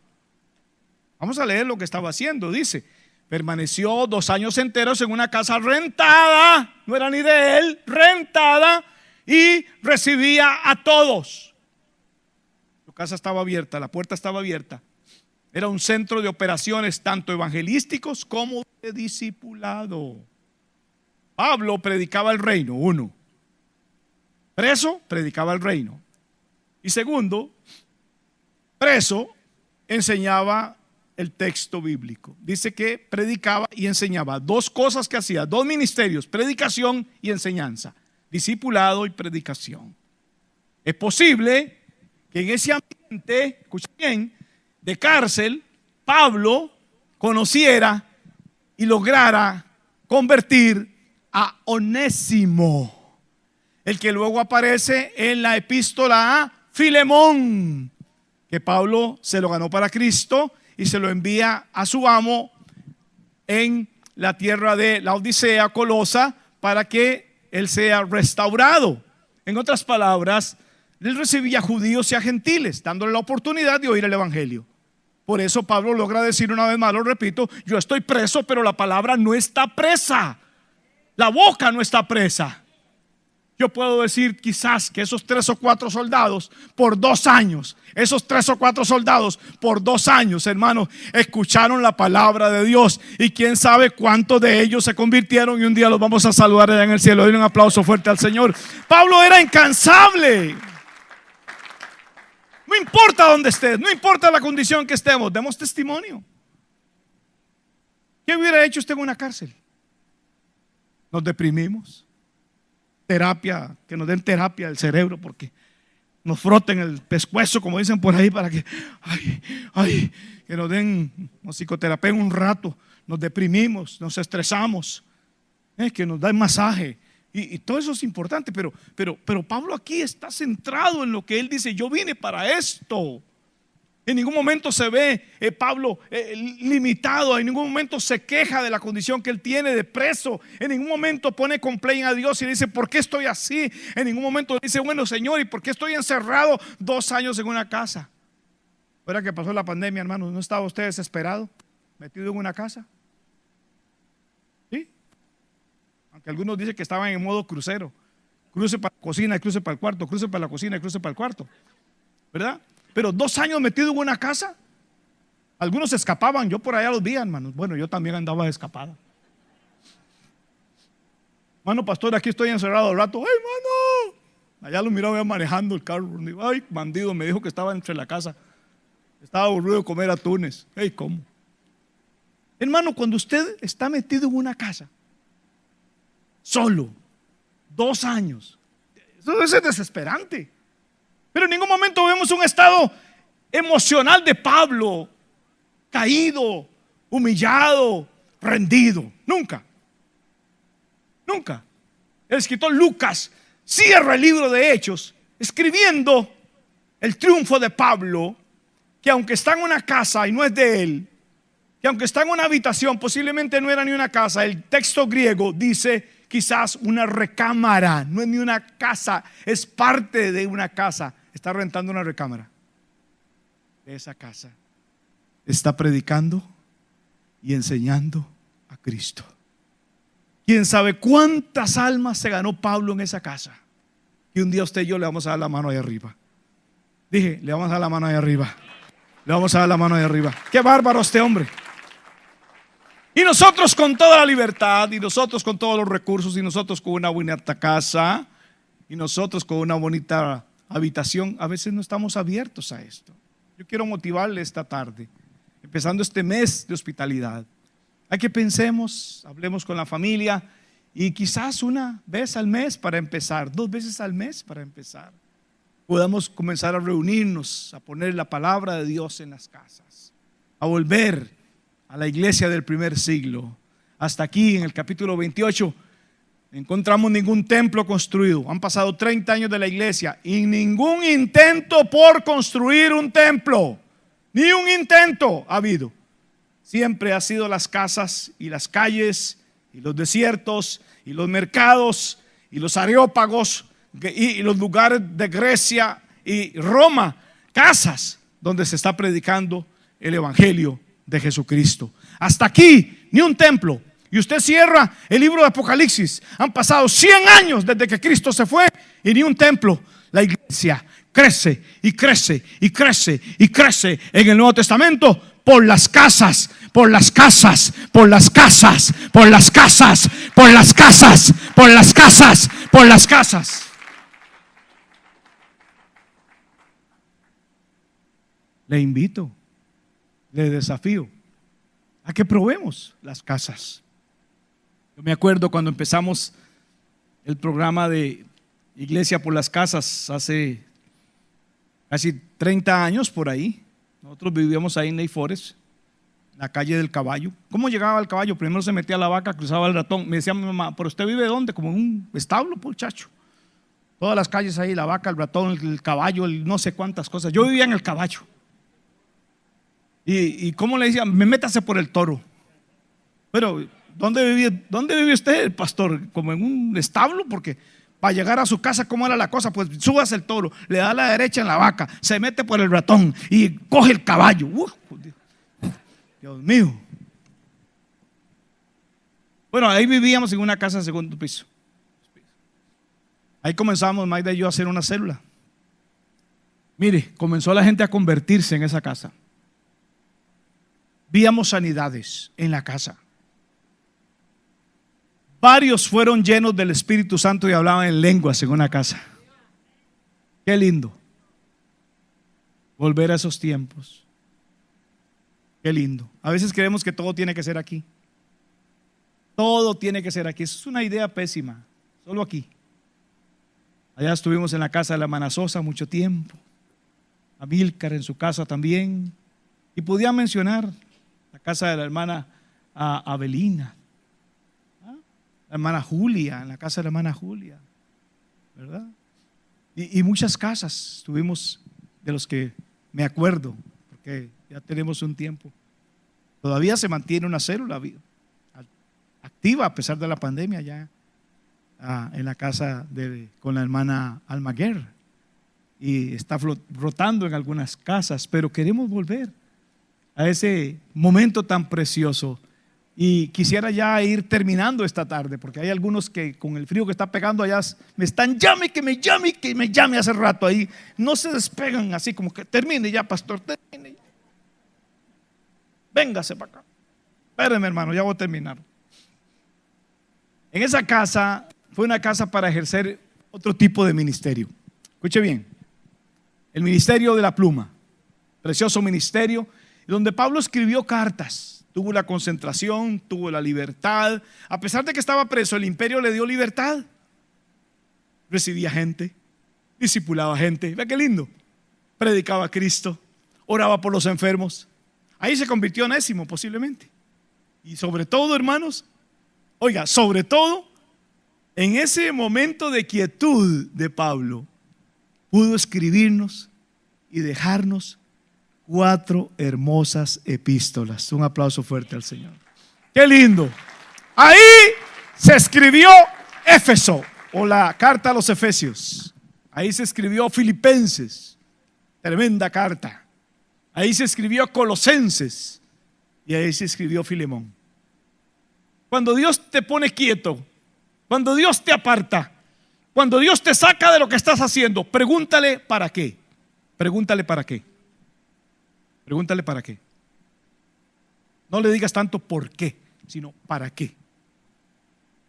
Vamos a leer lo que estaba haciendo. Dice: permaneció 2 años enteros en una casa rentada, no era ni de él, rentada, y recibía a todos. Su casa estaba abierta, la puerta estaba abierta. Era un centro de operaciones tanto evangelísticos como de discipulado. Pablo predicaba el reino, 1. Preso, predicaba el reino. Y 2, preso, enseñaba el texto bíblico. Dice que predicaba y enseñaba. 2 cosas que hacía, 2 ministerios: predicación y enseñanza. Discipulado y predicación. Es posible que en ese ambiente, escuchen bien, de cárcel, Pablo conociera y lograra convertir a Onésimo, el que luego aparece en la epístola a Filemón, que Pablo se lo ganó para Cristo y se lo envía a su amo en la tierra de la Odisea, Colosa, para que él sea restaurado. En otras palabras, él recibía a judíos y a gentiles, dándole la oportunidad de oír el evangelio. Por eso Pablo logra decir una vez más, lo repito: yo estoy preso, pero la palabra no está presa, la boca no está presa. Yo puedo decir quizás que esos 3 o 4 soldados por 2 años, esos 3 o 4 soldados por 2 años, hermanos, escucharon la palabra de Dios, y quién sabe cuántos de ellos se convirtieron, y un día los vamos a saludar allá en el cielo. Denle un aplauso fuerte al Señor. Pablo era incansable. No importa dónde estés, no importa la condición que estemos, demos testimonio. ¿Qué hubiera hecho usted en una cárcel? Nos deprimimos. Terapia, que nos den terapia del cerebro, porque nos froten el pescuezo, como dicen por ahí, para que que nos den, nos psicoterapeen un rato. Nos deprimimos, nos estresamos, que nos den masaje, y todo eso es importante, pero Pablo aquí está centrado en lo que él dice: yo vine para esto. En ningún momento se ve Pablo limitado, en ningún momento se queja de la condición que él tiene de preso, en ningún momento pone complaint a Dios y dice: ¿por qué estoy así? En ningún momento dice: bueno, Señor, ¿y por qué estoy encerrado 2 años en una casa? Ahora que pasó la pandemia, hermanos, ¿no estaba usted desesperado, metido en una casa? ¿Sí? Aunque algunos dicen que estaban en modo crucero. cruce para la cocina y cruce para el cuarto, cruce para la cocina y cruce para el cuarto, ¿verdad? Pero 2 años metido en una casa. Algunos se escapaban, yo por allá los vi, hermanos. Bueno, yo también andaba de escapada. Mano, pastor, aquí estoy encerrado al rato. ¡Ay, mano! Allá lo miraba manejando el carro. Ay, bandido, me dijo que estaba entre la casa. Estaba aburrido de comer atunes. ¡Ay, cómo! Hermano, cuando usted está metido en una casa, solo, 2 años, eso es desesperante. Pero en ningún momento vemos un estado emocional de Pablo, caído, humillado, rendido. Nunca. Nunca. El escritor Lucas cierra el libro de Hechos escribiendo el triunfo de Pablo, que aunque está en una casa y no es de él, que aunque está en una habitación, posiblemente no era ni una casa. El texto griego dice quizás una recámara, no es ni una casa, es parte de una casa. Está rentando una recámara de esa casa. Está predicando y enseñando a Cristo. ¿Quién sabe cuántas almas se ganó Pablo en esa casa? Y un día usted y yo le vamos a dar la mano ahí arriba. Dije, le vamos a dar la mano ahí arriba. Le vamos a dar la mano ahí arriba. Qué bárbaro este hombre. Y nosotros con toda la libertad, y nosotros con todos los recursos, y nosotros con una bonita casa, y nosotros con una bonita habitación, a veces no estamos abiertos a esto. Yo quiero motivarle esta tarde, empezando este mes de hospitalidad, a que pensemos, hablemos con la familia, y quizás una vez al mes para empezar, 2 veces al mes para empezar, podamos comenzar a reunirnos, a poner la palabra de Dios en las casas, a volver a la iglesia del primer siglo. Hasta aquí en el capítulo 28 no encontramos ningún templo construido. Han pasado 30 años de la iglesia y ningún intento por construir un templo, ni un intento ha habido. Siempre ha sido las casas y las calles y los desiertos y los mercados y los areópagos y los lugares de Grecia y Roma, casas donde se está predicando el evangelio de Jesucristo. Hasta aquí ni un templo. Y usted cierra el libro de Apocalipsis, han pasado 100 años desde que Cristo se fue y ni un templo. La iglesia crece y crece y crece y crece en el Nuevo Testamento por las casas, por las casas, por las casas, por las casas, por las casas, por las casas, por las casas. Le invito, le desafío a que probemos las casas. Yo me acuerdo cuando empezamos el programa de Iglesia por las Casas hace casi 30 años por ahí. Nosotros vivíamos ahí en Ney Forest, en la calle del Caballo. ¿Cómo llegaba el caballo? Primero se metía a la vaca, cruzaba el ratón. Me decía mi mamá, ¿pero usted vive dónde? Como en un establo, muchacho. Todas las calles ahí, la vaca, el ratón, el caballo, no sé cuántas cosas. Yo vivía en el caballo. Y ¿cómo le decía? Métase por el toro. Pero ¿dónde vivía usted, pastor? Como en un establo, porque para llegar a su casa, ¿cómo era la cosa? Pues súbase el toro, le da a la derecha en la vaca, se mete por el ratón y coge el caballo. Dios mío. Bueno, ahí vivíamos en una casa de segundo piso. Ahí comenzamos Magda y yo a hacer una célula. Mire, comenzó la gente a convertirse en esa casa. Víamos sanidades en la casa. Varios fueron llenos del Espíritu Santo y hablaban en lenguas en una casa. Qué lindo volver a esos tiempos. Qué lindo. A veces creemos que todo tiene que ser aquí. Todo tiene que ser aquí. Eso es una idea pésima. Solo aquí. Allá estuvimos en la casa de la hermana Sosa mucho tiempo. Amílcar en su casa también. Y podía mencionar la casa de la hermana Abelina, la hermana Julia, en la casa de la hermana Julia, ¿verdad? Y muchas casas estuvimos, de los que me acuerdo, porque ya tenemos un tiempo. Todavía se mantiene una célula activa a pesar de la pandemia ya en la casa con la hermana Almaguer, y está rotando en algunas casas, pero queremos volver a ese momento tan precioso Y quisiera ya ir terminando esta tarde, porque hay algunos que con el frío que está pegando allá me están que me llame hace rato ahí. No se despegan así como que termine ya, pastor, termine. Véngase para acá. Espérenme, hermano, ya voy a terminar. En esa casa fue una casa para ejercer otro tipo de ministerio. Escuche bien, el ministerio de la pluma, precioso ministerio, donde Pablo escribió cartas. Tuvo la concentración, tuvo la libertad. A pesar de que estaba preso, el imperio le dio libertad. Recibía gente, discipulaba gente. Vea qué lindo. Predicaba a Cristo, oraba por los enfermos. Ahí se convirtió en Onésimo posiblemente. Y sobre todo, hermanos, oiga, sobre todo, en ese momento de quietud de Pablo, pudo escribirnos y dejarnos 4 hermosas epístolas. Un aplauso fuerte al Señor. ¡Qué lindo! Ahí se escribió Éfeso, o la carta a los Efesios. Ahí se escribió Filipenses, tremenda carta. Ahí se escribió Colosenses. Y ahí se escribió Filemón. Cuando Dios te pone quieto, cuando Dios te aparta, cuando Dios te saca de lo que estás haciendo, pregúntale para qué. Pregúntale para qué. Pregúntale para qué. No le digas tanto por qué, sino para qué.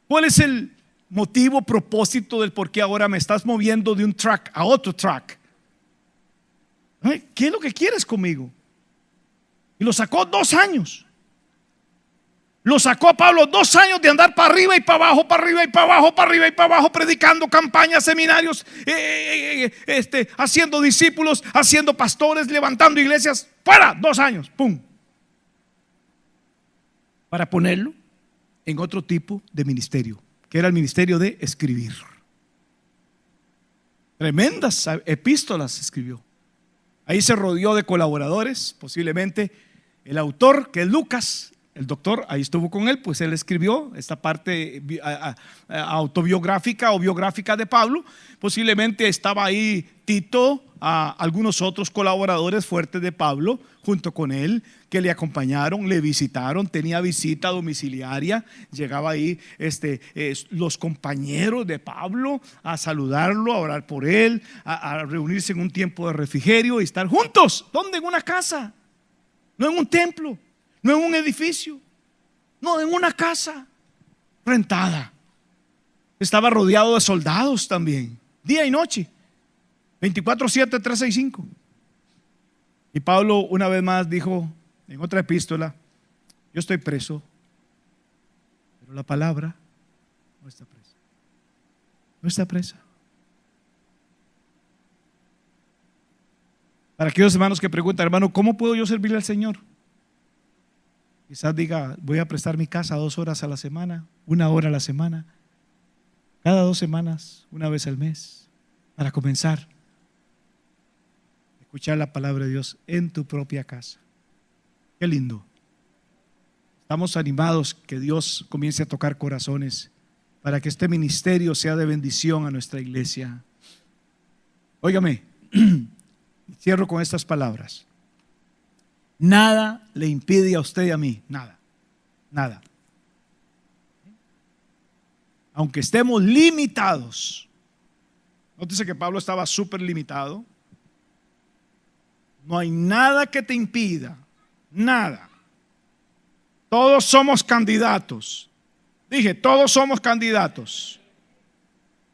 ¿Cuál es el motivo, propósito del por qué ahora me estás moviendo de un track a otro track? ¿Qué es lo que quieres conmigo? Y lo sacó 2 años. Lo sacó a Pablo 2 años de andar para arriba y para abajo, para arriba y para abajo, para arriba y para abajo, predicando campañas, seminarios, haciendo discípulos, haciendo pastores, levantando iglesias. ¡Fuera! 2 años, ¡pum! Para ponerlo en otro tipo de ministerio, que era el ministerio de escribir. Tremendas epístolas escribió. Ahí se rodeó de colaboradores, posiblemente el autor, que es Lucas. El doctor, ahí estuvo con él, pues él escribió esta parte autobiográfica o biográfica de Pablo. Posiblemente estaba ahí Tito, algunos otros colaboradores fuertes de Pablo junto con él, que le acompañaron, le visitaron, tenía visita domiciliaria. Llegaba ahí los compañeros de Pablo a saludarlo, a orar por él, a reunirse en un tiempo de refrigerio y estar juntos. ¿Dónde? En una casa, no en un templo. No en un edificio, no, en una casa rentada. Estaba rodeado de soldados también, día y noche, 24/7, 365. Y Pablo una vez más dijo en otra epístola: yo estoy preso, pero la palabra no está presa. No está presa. Para aquellos hermanos que preguntan: hermano, ¿cómo puedo yo servirle al Señor? Quizás diga: voy a prestar mi casa 2 horas a la semana, 1 hora a la semana, cada 2 semanas, 1 vez al mes, para comenzar a escuchar la palabra de Dios en tu propia casa. Qué lindo. Estamos animados que Dios comience a tocar corazones para que este ministerio sea de bendición a nuestra iglesia. Óigame, cierro con estas palabras. Nada le impide a usted y a mí, nada, nada. Aunque estemos limitados, nótese que Pablo estaba súper limitado. No hay nada que te impida, nada. Todos somos candidatos. Dije, todos somos candidatos.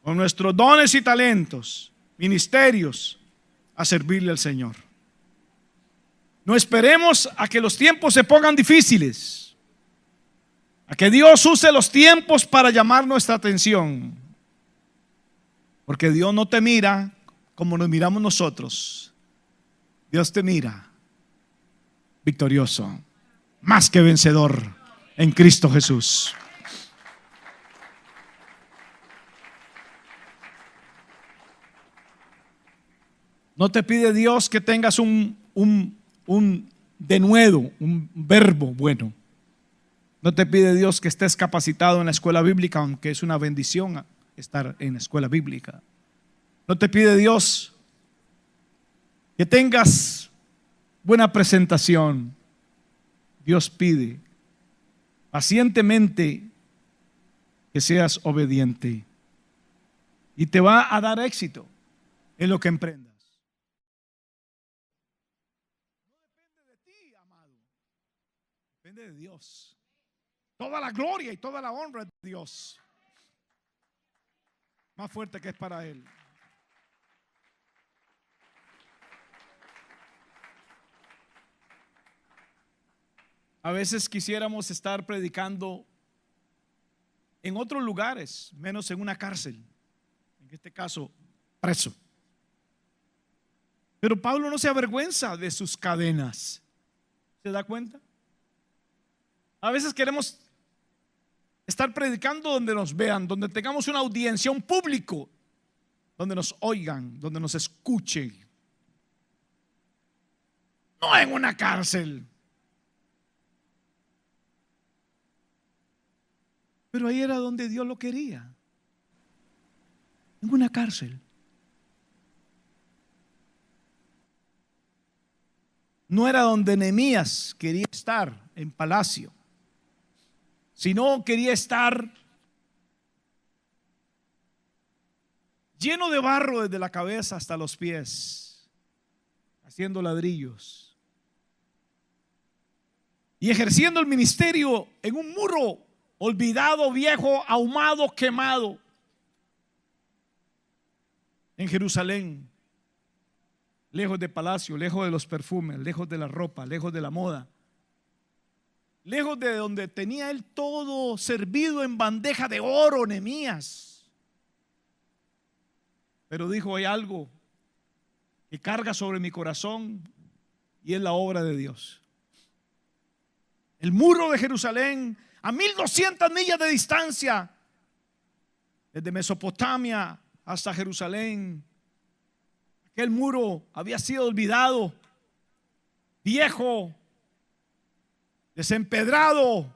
Con nuestros dones y talentos, ministerios, a servirle al Señor. No esperemos a que los tiempos se pongan difíciles, a que Dios use los tiempos para llamar nuestra atención, porque Dios no te mira como nos miramos nosotros. Dios te mira victorioso, más que vencedor en Cristo Jesús. No te pide Dios que tengas un denuedo, un verbo bueno. No te pide Dios que estés capacitado en la escuela bíblica, aunque es una bendición estar en la escuela bíblica. No te pide Dios que tengas buena presentación. Dios pide pacientemente que seas obediente. Y te va a dar éxito en lo que emprendas. No depende de ti, amado. Depende de Dios. Toda la gloria y toda la honra de Dios. Más fuerte que es para Él. A veces quisiéramos estar predicando en otros lugares, menos en una cárcel. En este caso, preso. Pero Pablo no se avergüenza de sus cadenas. ¿Se da cuenta? A veces queremos estar predicando donde nos vean, donde tengamos una audiencia, un público, donde nos oigan, donde nos escuchen. No en una cárcel. Pero ahí era donde Dios lo quería. En una cárcel. No era donde Nehemías quería estar, en palacio, sino quería estar lleno de barro desde la cabeza hasta los pies, haciendo ladrillos y ejerciendo el ministerio en un muro olvidado, viejo, ahumado, quemado en Jerusalén, lejos de palacio, lejos de los perfumes, lejos de la ropa, lejos de la moda, lejos de donde tenía él todo servido en bandeja de oro, Nehemías. Pero dijo: hay algo que carga sobre mi corazón y es la obra de Dios. El muro de Jerusalén, a 1200 millas de distancia, desde Mesopotamia hasta Jerusalén. Aquel muro había sido olvidado, viejo, desempedrado,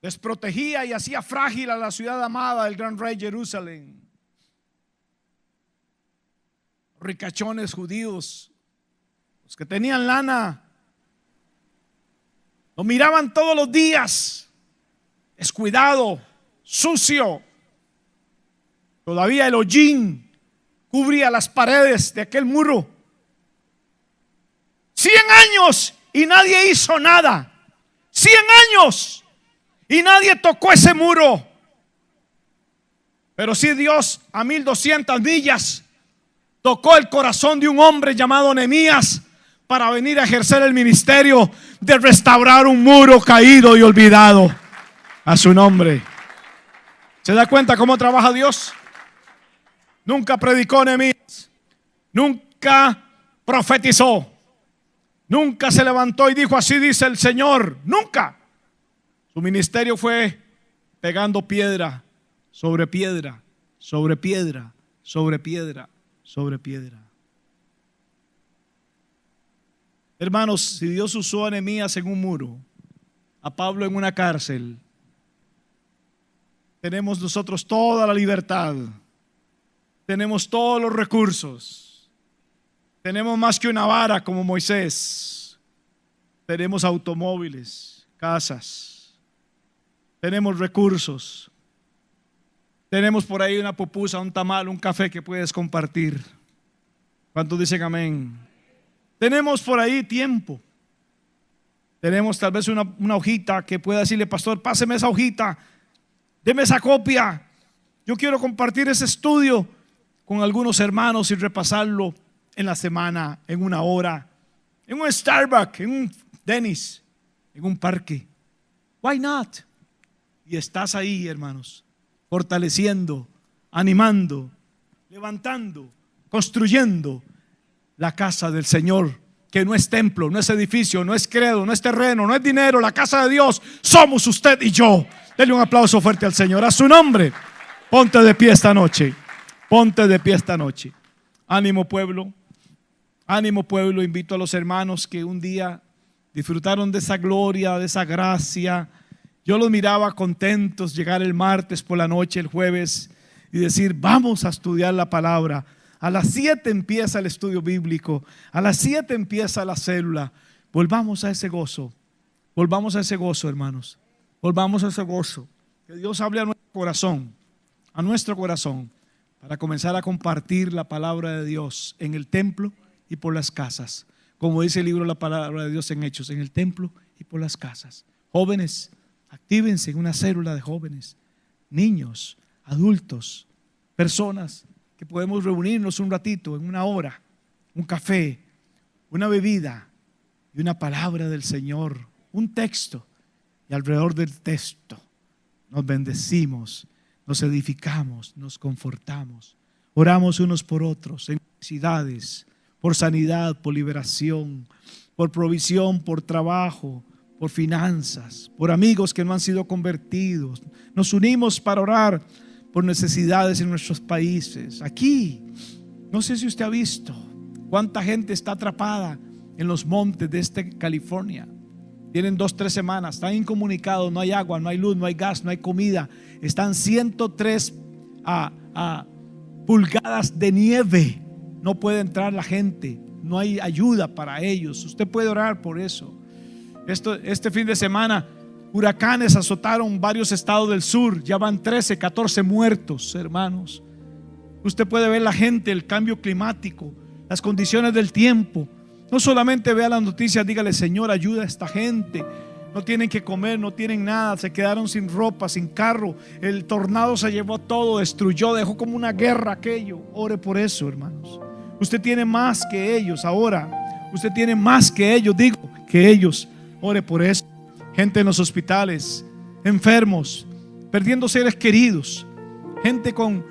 desprotegía y hacía frágil a la ciudad amada del gran rey Jerusalén. Ricachones judíos, los que tenían lana, lo miraban todos los días, descuidado, sucio. Todavía el hollín cubría las paredes de aquel muro. 100 años y nadie hizo nada. 100 años y nadie tocó ese muro. Pero sí, Dios a 1200 millas tocó el corazón de un hombre llamado Nehemías para venir a ejercer el ministerio de restaurar un muro caído y olvidado a su nombre. ¿Se da cuenta cómo trabaja Dios? Nunca predicó Nehemías, nunca profetizó, nunca se levantó y dijo: así dice el Señor. Nunca. Su ministerio fue pegando piedra sobre piedra, sobre piedra, sobre piedra, sobre piedra. Hermanos, si Dios usó a Nehemías en un muro, a Pablo en una cárcel, tenemos nosotros toda la libertad. Tenemos todos los recursos. Tenemos más que una vara como Moisés. Tenemos automóviles, casas. Tenemos recursos. Tenemos por ahí una pupusa, un tamal, un café que puedes compartir. ¿Cuántos dicen amén? Tenemos por ahí tiempo. Tenemos tal vez una hojita que pueda decirle: pastor, páseme esa hojita, deme esa copia. Yo quiero compartir ese estudio con algunos hermanos y repasarlo en la semana, en una hora, en un Starbucks, en un Denny's, en un parque. Why not? Y estás ahí, hermanos, fortaleciendo, animando, levantando, construyendo la casa del Señor, que no es templo, no es edificio, no es credo, no es terreno, no es dinero. La casa de Dios somos usted y yo. Denle un aplauso fuerte al Señor, a su nombre. Ponte de pie esta noche. Ponte de pie esta noche. Ánimo, pueblo. Ánimo, pueblo. Invito a los hermanos que un día disfrutaron de esa gloria, de esa gracia. Yo los miraba contentos llegar el martes por la noche, el jueves, y decir: vamos a estudiar la palabra. A las 7 empieza el estudio bíblico. A las 7 empieza la célula. Volvamos a ese gozo. Volvamos a ese gozo, hermanos. Volvamos a ese gozo. Que Dios hable a nuestro corazón, para comenzar a compartir la palabra de Dios en el templo y por las casas. Como dice el libro La Palabra de Dios en Hechos, en el templo y por las casas. Jóvenes, actívense en una célula de jóvenes, niños, adultos, personas que podemos reunirnos un ratito, en una hora, un café, una bebida y una palabra del Señor, un texto, y alrededor del texto nos bendecimos, nos edificamos, nos confortamos, oramos unos por otros en necesidades, por sanidad, por liberación, por provisión, por trabajo, por finanzas, por amigos que no han sido convertidos. Nos unimos para orar por necesidades en nuestros países. Aquí, no sé si usted ha visto cuánta gente está atrapada en los montes de California. Tienen 2-3 semanas, están incomunicados, no hay agua, no hay luz, no hay gas, no hay comida. Están 103 pulgadas de nieve. No puede entrar la gente, no hay ayuda para ellos. Usted puede orar por eso. Este fin de semana, huracanes azotaron varios estados del sur. Ya van 13, 14 muertos, hermanos. Usted puede ver la gente, el cambio climático, las condiciones del tiempo. No solamente vea las noticias, dígale: Señor, ayuda a esta gente. No tienen que comer, no tienen nada, se quedaron sin ropa, sin carro. El tornado se llevó todo, destruyó, dejó como una guerra aquello. Ore por eso, hermanos. Usted tiene más que ellos ahora. Usted tiene más que ellos, digo, que ellos. Ore por eso. Gente en los hospitales, enfermos, perdiendo seres queridos, gente con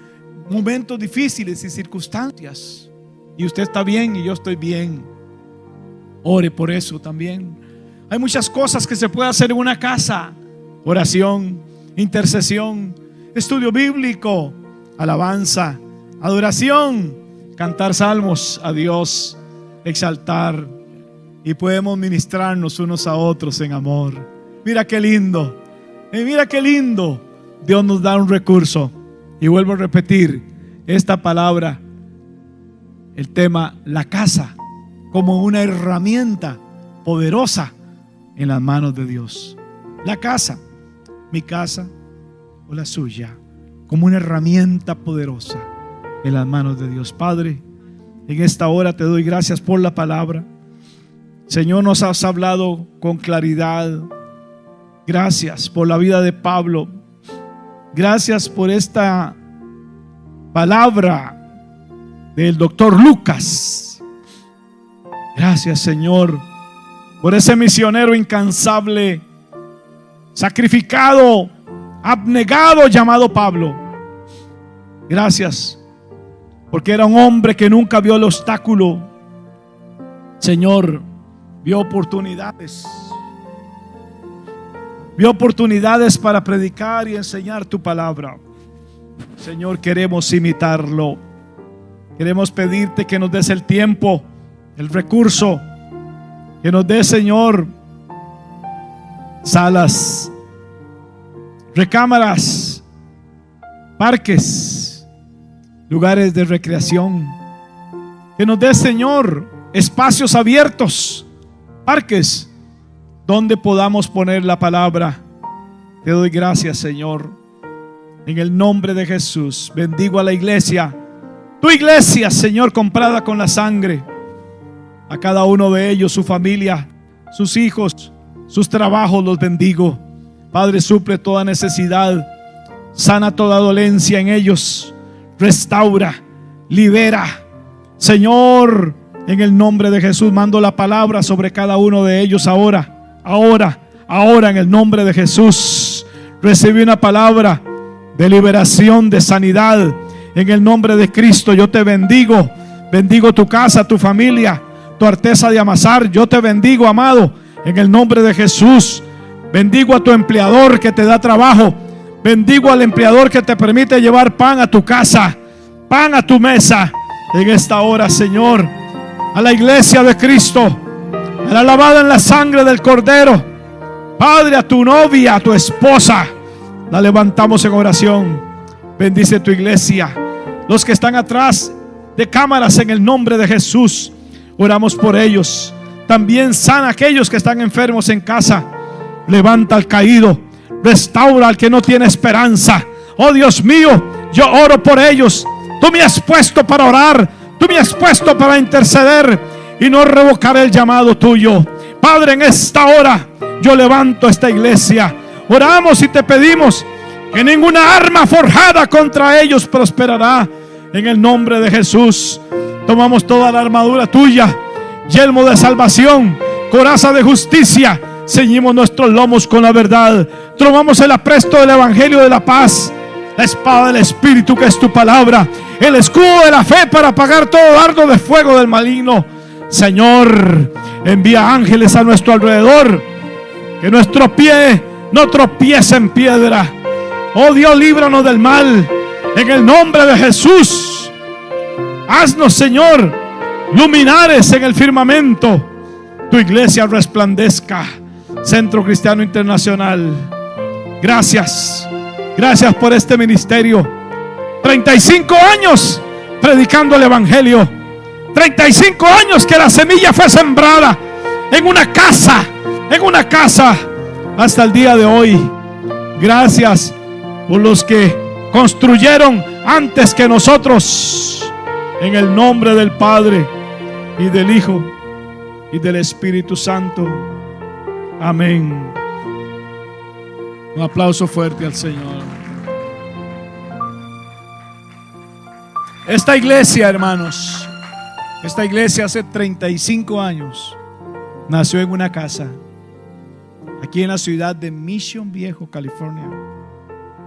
momentos difíciles y circunstancias. Y usted está bien y yo estoy bien. Ore por eso también. Hay muchas cosas que se puede hacer en una casa: oración, intercesión, estudio bíblico, alabanza, adoración, cantar salmos a Dios, exaltar, y podemos ministrarnos unos a otros en amor. Mira qué lindo, mira qué lindo. Dios nos da un recurso. Y vuelvo a repetir esta palabra, el tema, la casa, como una herramienta poderosa en las manos de Dios. La casa, mi casa o la suya, como una herramienta poderosa en las manos de Dios. Padre, en esta hora te doy gracias por la palabra. Señor, nos has hablado con claridad. Gracias por la vida de Pablo. Gracias por esta palabra del doctor Lucas. Gracias, Señor, por ese misionero incansable, sacrificado, abnegado, llamado Pablo. Gracias, porque era un hombre que nunca vio el obstáculo. Señor, vio oportunidades. Vio oportunidades para predicar y enseñar tu palabra. Señor, queremos imitarlo. Queremos pedirte que nos des el tiempo, el recurso, que nos des, Señor, salas, recámaras, parques, lugares de recreación. Que nos des, Señor, espacios abiertos, parques, donde podamos poner la palabra. Te doy gracias, Señor, en el nombre de Jesús. Bendigo a la iglesia, tu iglesia, Señor, comprada con la sangre. A cada uno de ellos, su familia, sus hijos, sus trabajos, los bendigo. Padre, suple toda necesidad, sana toda dolencia en ellos, restaura, libera. Señor, en el nombre de Jesús mando la palabra sobre cada uno de ellos ahora. Ahora en el nombre de Jesús recibí una palabra de liberación, de sanidad. En el nombre de Cristo yo te bendigo. Bendigo tu casa, tu familia, tu artesa de amasar. Yo te bendigo, amado, en el nombre de Jesús. Bendigo a tu empleador que te da trabajo. Bendigo al empleador que te permite llevar pan a tu casa, pan a tu mesa. En esta hora, Señor, a la iglesia de Cristo, a la lavada en la sangre del Cordero, Padre, a tu novia, a tu esposa, la levantamos en oración. Bendice tu iglesia, los que están atrás de cámaras, en el nombre de Jesús, oramos por ellos. También sana a aquellos que están enfermos en casa. levanta al caído, restaura al que no tiene esperanza. Oh Dios mío, yo oro por ellos. Tú me has puesto para orar, tú me has puesto para interceder y no revocaré el llamado tuyo. Padre, en esta hora yo levanto esta iglesia. Oramos y te pedimos que ninguna arma forjada contra ellos prosperará. En el nombre de Jesús, tomamos toda la armadura tuya, yelmo de salvación, coraza de justicia, ceñimos nuestros lomos con la verdad, tomamos el apresto del evangelio de la paz, la espada del Espíritu que es tu palabra, el escudo de la fe para apagar todo dardo de fuego del maligno. Señor, envía ángeles a nuestro alrededor, que nuestro pie no tropiece en piedra. Oh Dios, líbranos del mal, en el nombre de Jesús. Haznos, Señor, luminares en el firmamento. Tu iglesia resplandezca. Centro Cristiano Internacional, gracias. Gracias por este ministerio. 35 años predicando el evangelio. 35 años que la semilla fue sembrada en una casa, hasta el día de hoy. Gracias por los que construyeron antes que nosotros. En el nombre del Padre y del Hijo y del Espíritu Santo. Amén. Un aplauso fuerte al Señor. Esta iglesia, hermanos, esta iglesia hace 35 años nació en una casa aquí en la ciudad de Mission Viejo, California.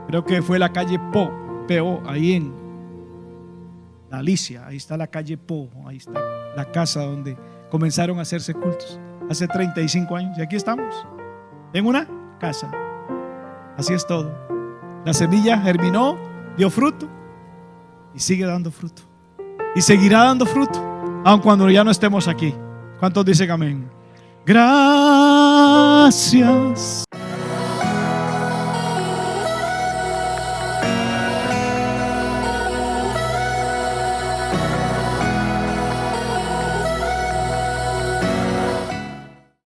Creo que fue la calle Po, ahí en la Alicia. Ahí está la calle Po, ahí está la casa donde comenzaron a hacerse cultos hace 35 años. Y aquí estamos, en una casa. Así es todo. La semilla germinó, dio fruto y sigue dando fruto. Y seguirá dando fruto, aun cuando ya no estemos aquí. ¿Cuántos dicen amén? Gracias.